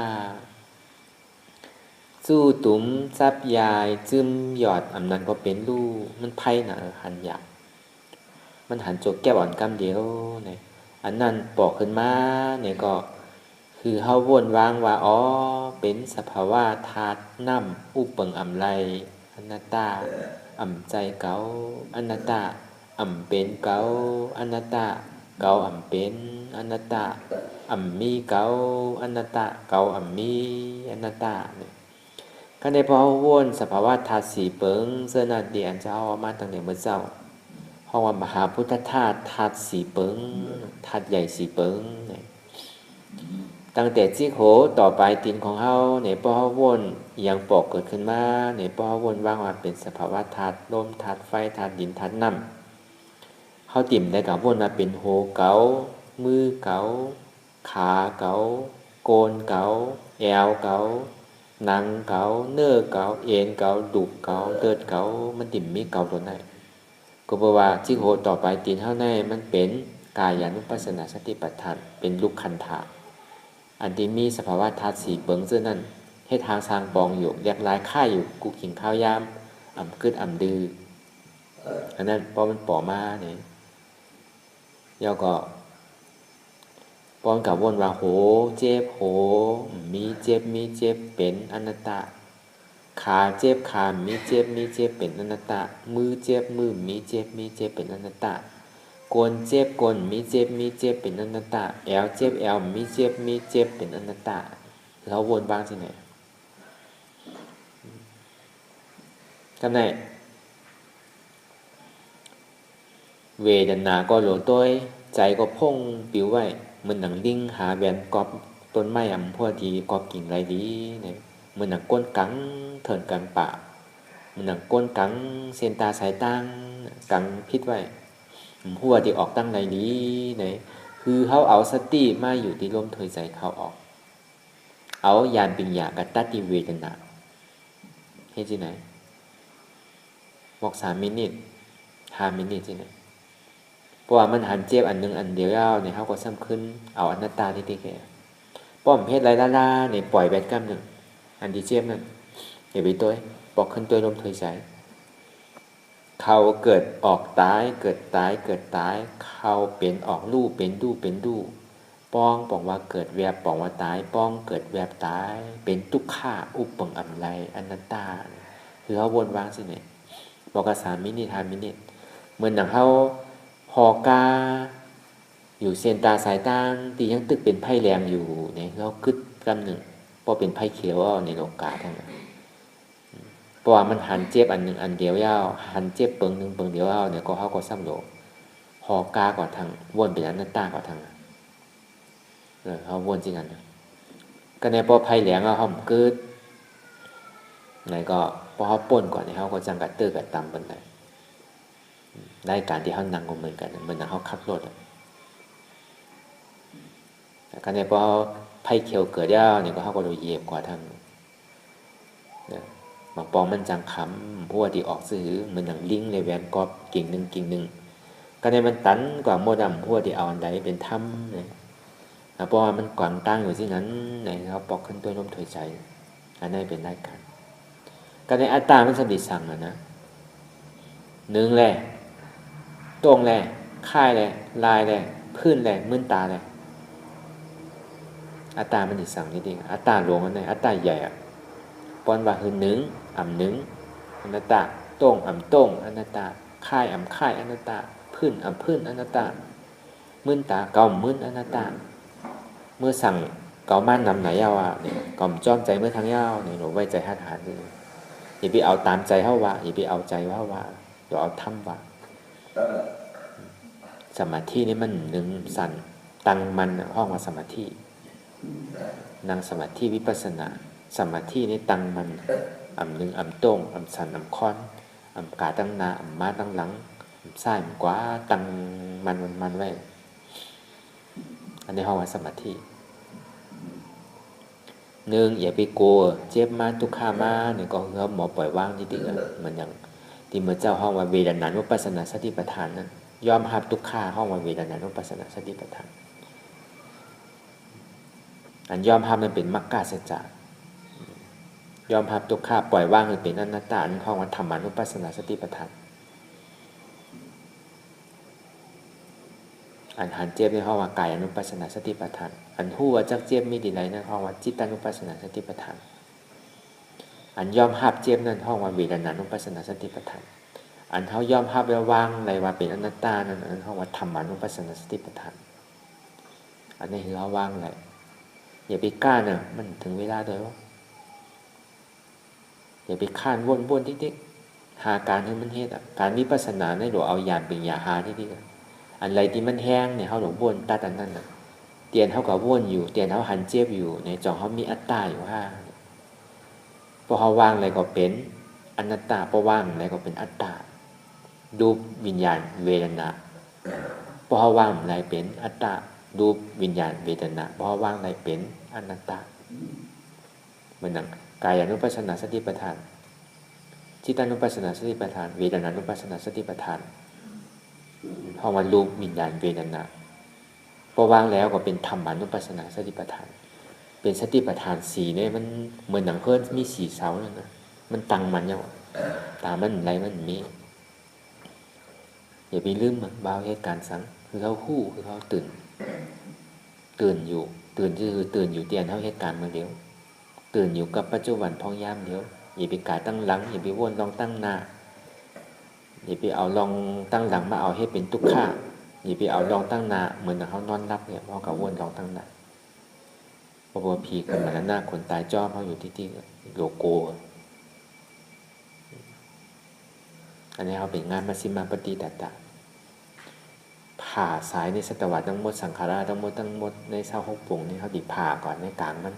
สู้ตุ้มซับยายจึมหยอดอำนั้นก็เป็นลู่มันไพ่น่ะหันอยากมันหันโจกแก้วอ่อนกำเดียวเนี่ยอันนั้นปอกขึ้นมาเนี่ยก็คือเฮาวนวางว่าอ๋อเป็นสภาวะธาตุน้ำอุปเปิงอ่ำไรอนัตตาอ่ำใจเก่าอนัตตาอ่ำเป็นเก่าอนัตตาเก่าอ่ำเป็นอนัตตาอ่ำมีเก่าอนัตตาเก่าอ่ำมีอนัตตาเนี่ยก็ในพอวนสภาวะธาตุสี่เปิงเสื้อนาเดียนจะเอามาตั้งแต่เมื่อเจ้าห้องว่ามหาพุทธธาตุธาตุสี่เปิงธาตุใหญ่สี่เปิงเนี่ยตั้งแต่จิโหต่อไปตีนของเฮาเนี่ยพอวนยังปอกเกิดขึ้นมาเนี่ยพอวนว่างมาเป็นสภาวะธาตุลมธาตุไฟธาตุดินธาตุน้ำเฮาติ่มได้กับวนมาเป็นโหเก๋ามือเก๋าขาเก๋าโกนเก๋าแอวเก๋าหนังเก๋าเนื้อเก๋าเอ็นเก๋าดุเก๋าเลือดเก๋ามันติ่มมีเก๋าตัวไหนก็เพราะว่าจิโหต่อไปตีนเฮาในมันเป็นกายานุปัสสนาสติปัฏฐานเป็นลูกคันธาอันที่มีสภาวะธาตุสี่เปิงซึ่งนั่นให้ทางสร้างปองอยู่เรียกลายค่ายอยู่กูกินข้าวยามอ่ำกึดอ่ำดื้ออันนั้นพอมันป่อมาเนี่ยย่อก็ป้อนกับวนว่าโหเจ็บโหมีเจ็บมีเจ็บเป็นอนัตตาขาเจ็บขามีเจ็บมีเจ็บเป็นอนัตตามือเจ็บมือมีเจ็บมีเจ็บเป็นอนัตตาก้นเจ็บก้นมีเจ็บมีเจ็บเป็นอนัตตาแอวเจ็บแอวมีเจ็บมีเจ็บเป็นอนัตตาเราวนบ้างที่ไหนทำไงเวทนาก็โหลต้อยใจก็พงปิวไว้มันหนังลิงหาแหวนกอบต้นไม้อ่ำพวกทีกอบกิ่งไรดีเนี่ยมันหนังก้นกังเถินกังป่ามันหนังก้นกังเส้นตาสายตั้งกังพิษไว้หัวที่ออกตั้งไรดีเนี่ยคือเขาเอาสติมาอยู่ที่ลมถอยใจเขาออกเอายานปิญญากับตัดที่เวทนาให้ที่ไหนบอก3 มินิท5 มินิทที่ไหนเพราะว่ามันหันเจ็บอันหนึ่งอันเดียวเนี่ยเขาก็ซ้ำขึ้นเอาอนัตตาที่ที่แก่ป้อมเพศไรล่าเนี่ยปล่อยแบดกล้ามหนึ่งอันที่เจ็บนั่นอย่าไปตัวปอกขึ้นตัวลมถอยใจเขาเกิดออกตายเกิดตายเกิดตายเขาเป็นออกลู่เป็นดูเป็นดูป้องบอกว่าเกิดแวบบอกว่าตายป้องเกิดแวบตายเป็นทุกข้าอุปเปิงอันไรอนัตตาคือเขาวนวางสิเนี่ยบอกกับ3 มินิ5 มินิเหมือนอย่างเขาหอกาอยู่เส้นตาสายตางตียังตึกเป็นไพ่แรงอยู่เนี่ยเขาคึดกำหนึ่งพอเป็นไพ่เขียวในโลกาทั้งนั้นเพราะว่ามันหันเจ็บอันหนึ่งอันเดียวยาวหันเจ็บเปิงหนึ่งเปิงเดียวยาวเนี่ยก็เขาก็ซ้ำโลหอกาก่อนทางวนเป็นอนัตตาก่อนทางเขาวนจริงกันก็ในพอไพ่แรงเขาหกึดไหนก็พอเขาป่นก่อนเนี่ยเขาก็จังกัดเตอร์กัดตำบนไหนได้การที่เขานั่งก็เหมือนกันเหมือนเขาขับรถแต่การในพอไพ่เขียวเกิดยาวเนี่ยก็เขาก็โดยเย็บกว่าทางบางปองมันจังขำพวกที่ออกซื้อเหมือนอย่างลิงเลยแวนกอบกิ่งหนึ่งกิ่งหนึ่งก็ในมันตันกว่าโมดำพวกที่เอาอันใดเป็นถ้ำเนี่ยเพราะว่ามันกวางตั้งอยู่ที่นั้นเนี่ยเขาปอกขึ้นตัวลมถอยใจอันนั้นเป็นได้กันก็ในอัตตามันสำดิสั่งนะหนึ่งแหละตรงแหละค่ายแหละลายแหละพ พื้นแหละมื่นตาแหละอัตตามันสิสั่งนี่ดิอัตตาหลวงอันไหนอัตตาใหญ่อ่ะปอนว่าคือหนึ่งอ่ำหนึ่งอนัตตาโต้งอ่ำโต้งอนัตตาค่ายอ่ำค่ายอนัตตาพื้นอ่ำพื้นอนัตตามื่นตาเก่ามื่นอนัตตาเมื่อสั่งเก่าบ้านนำไหนยาวอ่ะเนี่ยก่อมจ้อมใจเมื่อทางยาวเนี่ยหนูไว้ใจหัดหาดูอย่าไปเอาตามใจเขาว่าอย่าไปเอาใจว่าอย่าเอาทำว่าสมาธินี่มันหนึ่งสั่นตั้งมันห้องว่าสมาธินั่งสมาธิวิปัสสนาสมาธินี่ตั้งมันอ่ำหนึ่งอ่ำโต้งอ่ำสันอ่ำค้อนอ่ำกาตั้งหน้าอ่ำมาตั้งหลังอ่ำซ้ายอ่ำขวาตั้งมันไว้อันนี้ห้องว่าสมาธิหนึ่งอย่าไปกลัวเจ็บมาทุกขามาเนี่ยก็คือหมอปล่อยว่างที่ดีเหมือนอย่างที่เมื่อเจ้าห้องว่าเวดนานุปัสสนาสติปัฏฐานนั้นยอมรับทุกขาห้องว่าเวดนานุปัสสนาสติปัฏฐานอันยอมรับมันเป็นมรรคสัจจะยอมรับทุกขาปล่อยว่างมันเป็นอนัตตาอันห้องว่าธรรมานุปัสสนาสติปัฏฐานอันหันเจ็บในห้องว่ากายอนุปัสสนาสติปัฏฐานอันหู้ว่าจักเจ็บมีดีไรในห้องว่าจิตานุปัสสนาสติปัฏฐานอันยอมรับเจ็บนั่นห้องว่าเวทนานุปัสสนาสติปัฏฐานอันเขายอมรับแล้ววางอะไรว่าเป็นอนัตตานั่นอันห้องว่าธรรมานุปัสสนาสติปัฏฐานอันนี้คือเขาวางอะไรอย่าไปกล้าเนี่ยมันถึงเวลาเลยว่าอย่าไปข้านวนติ๊กหาการให้มันเฮ็ดการวิปัสสนาในหลวงเอายานเป็นยาหาที่อันไรที่มันแห้งเนี่ยเขาหลงวนตัดอันนั้นเตียนเขากับวนอยู่เตียนเขาหันเจ็บอยู่ในจอเขามีอัตตาอยู่ห้าพอเขาว่างอะไรก็เป็นอนัตตาพอว่างอะไรก็เป็นอัตตาดูวิญญาณเวทนาพอเขาว่างอะไรเป็นอัตตาดูวิญญาณเวทนาพอเขาว่างอะไรเป็นอนัตตาเหมือนอย่างกายานุปัสสนาสติปัฏฐานจิตานุปัสสนาสติปัฏฐานเวทนานุปัสสนาสติปัฏฐานพอมันรู้วิญญาณเวทนาพอวางแล้วก็เป็นธรรมานุปัสสนาสติปัฏฐานเป็นสติปัฏฐานสี่เนี่ยมันเหมือนหนังเพิ่นมีสี่เสาเลยนะมันตั้งมันเนี่ยตามันไรมันมีอย่าไปลืมมันบ่าวเหตุการณ์สังคือเขาคู่คือเขาตื่นอยู่ตื่นคือตื่นอยู่เตียนเขาเหตุการณ์มาเดียวตื่นอยู่กับปัจจุบันพองยามเดียวอย่าไปกายตั้งหลังอย่าไปวนลองตั้งหน้าอย่าไปเอาลองตั้งหลังมาเอาให้เป็นทุกข้าอย่าไปเอาลองตั้งหน้าเหมือนเขานอนรับเนี่ยเพราะเขาวนลองตั้งหน้าเพราะว่าผีขึ้นมาแล้วหน้าคนตายจ้อเขาอยู่ที่โลโก้อันนี้เขาเป็นงานมัชฌิมาปฏิดัตตะผ่าสายในสัตวรรษทั้งหมดสังขาราทั้งหมดใน26 ปวงนี่เขาดิผ่าก่อนในกลางมัน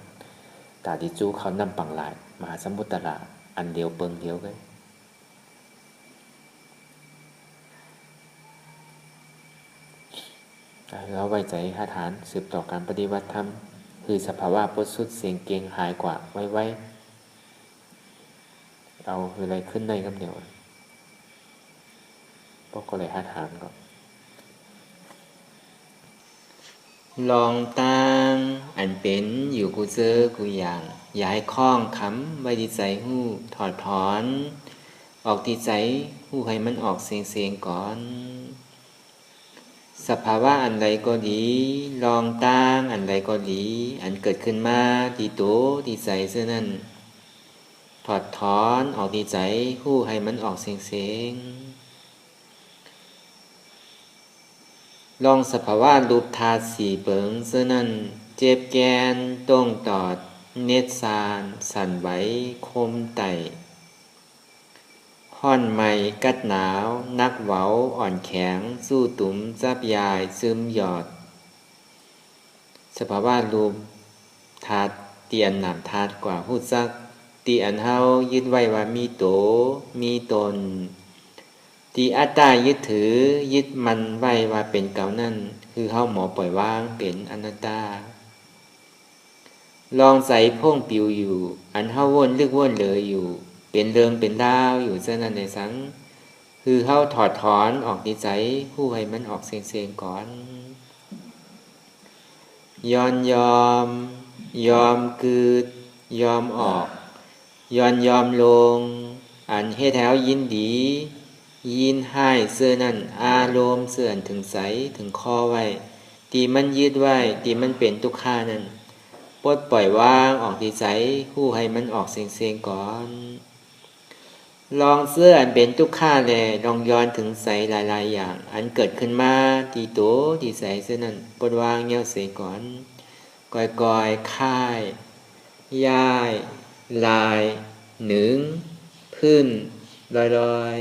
ตาดิจูเขานำปังลายมหาสมุทรตระอันเดียวเปิงเดียวกันเราไว้ใจคาฐานสืบต่อการปฏิบัติธรรมคือสภาวะปดสุดเสียงเก่งหายกว่าไว้เอาคืออะไรขึ้นในคำเดียวพวกก็เลยคาฐานก็ลองตั้งอันเป็นอยู่กูเจอกูอย่างย้ายคล้องคำไว้ดีใจหู้ถอดถอนออกดีใจหู้ให้มันออกเสียงก่อนสภาวะอันใดก็ดีลองตั้งอันใดก็ดีอันเกิดขึ้นมาที่โตที่ใจเสื้อนั้นถอดถอนออกดีใจหู้ให้มันออกเสียงลองสภาวะรูปธาตุสี่เปิงเสื้อนั้นเจ็บแกนต้งตอดเนตรสานสั่นไหวคมไตห่อนไหมกัดหนาวนักเว้าอ่อนแข็งสู้ตุ่มจับยายซึมหยอดสภาวะรูปธาตุเตียนนามธาตุกว่าหู้จักตีอันเฮายึดไว้ว่ามีโตมีตนตีอัตตายึดถือยึดมันไว้ว่าเป็นเก่านั่นคือเฮาหมอปล่อยวางเป็นอนัตตาลองใส่พ่งปิวอยู่อันเฮาวนลึกวนเลยอยู่เป็นเรื่องเป็นราวอยู่เช่นนั้นในสังคือเฮาถอดถอนออกนิสัยผู้ให้มันออกเสียงก่อนยอมคืดยอมออกยอมลงอันเฮ็ดแถวยินดียินให้เสื้อนั่นอารมณ์เสื่อนถึงใสถึงคอไว้ ตีมันยึดไว้ตีมันเป็นทุกข์นั้นปลดปล่อยวางออกที่ใจคู่ให้มันออกเสียงก่อนลองเสื้ออันเป็นทุกข์แลลองย้อนถึงใสหลายๆอย่างอันเกิดขึ้นมาที่โตที่ใสเสื้อนั้นปลดวางเงี้ยวเสียก่อนก่อยๆค่ายย้ายลายหนึ่งพื้นลอย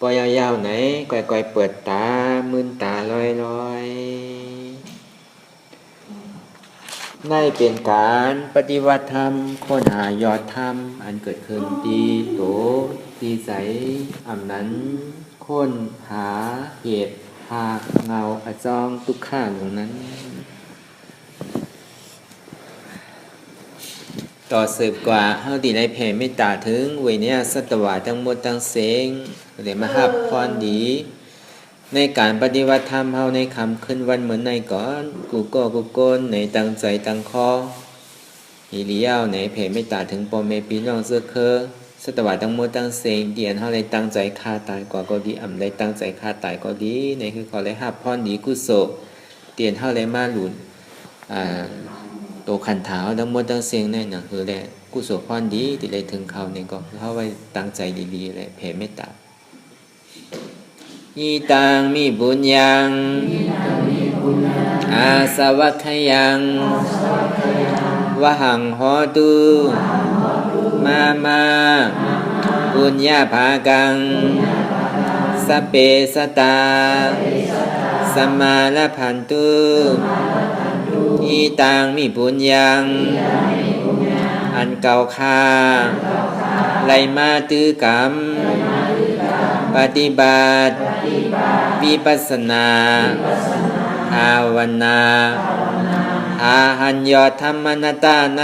ปล่อยยาวๆไหนก่อยๆเปิดตามึนตาลอยได้เป็นการปฏิวัติธรรมค้นหายอดธรรมอันเกิดขึ้นที่โตที่ใสอำนั้นค้นหาเหตุหากเงาอจองทุกข้างตรงนั้นต่อสืบกว่าเฮาที่ได้แผ่เมตตาถึงเวยเนี่ยสัตวะทั้งหมดทั้งเสงได้มาหับพรดีในการปฏิวัติธรรมเฮาในคำขึ้นวันเหมือนในก่อนกูโกนในตั้งใจตั้งคออีเลียวในแผ่เมตตาถึงพ่อแม่พี่น้องเสื้อเคอสัตวะทั้งหมดทั้งเสงเดียนเฮาได้ตั้งใจฆ่าตายก็ดีอำได้ตั้งใจฆ่าตายก็ดีในคือขอได้หับพรดีกุศลเตียนเฮาได้มาหลุนโตขันถาวทั้งหมดทั้งเสียงในหนังคือแหละกุศลพรดีที่ได้ถึงเขาเนี่ยก็เข้าไว้ตั้งใจดีๆเลยแผ่เมตตาอีตังมีบุญยังอาสวัคยังวะหังหอตุมาปุญญาภากังสเปสตาสัมมาลพันตุอีตังมีบุญยังอันเก่าคาไลมาตือกรรมปฏิบัติวิปัสสนาภาวนาอาหันยอดธรรมนตาใน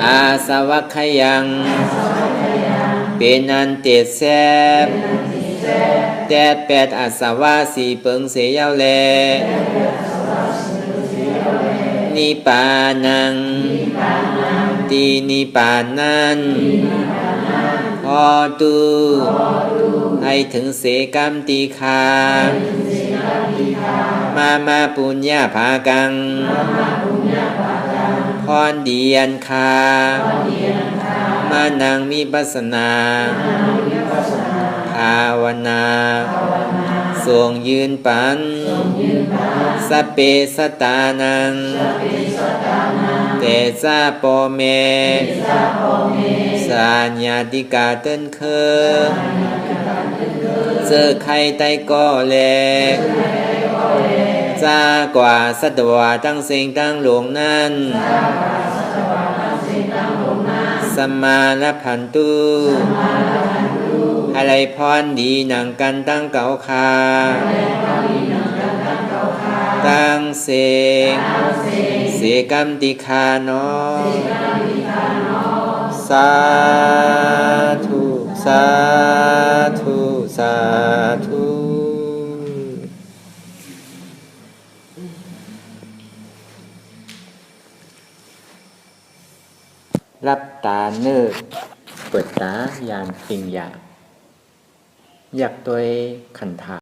อาสวัคยังเป็นอันเตแซบแดดแปดอาสวาสีเปิงเสียาวแลนิปานังตีนิปานันพอตูให้ถึงเสกรรมตีคามาปุญญาภากังพรดีอันคามานังมีปัสสนาภาวนาทรงยืนปันสเปสตานังเตซาปอเมสัญญาติกาเต้นเคเจอใครไตก็แลจากว่าสัตวะตั้งสิ่งตั้งหลวงนั้นสัมมาลพันตุอะไรพรดีหนังกันตั้งเก่าคาตั้งเสกเสกรรมติคาโนสาธุสาธุสาธุรับตาเนิบเปิดตาอย่างจริงอยากตัวขันถา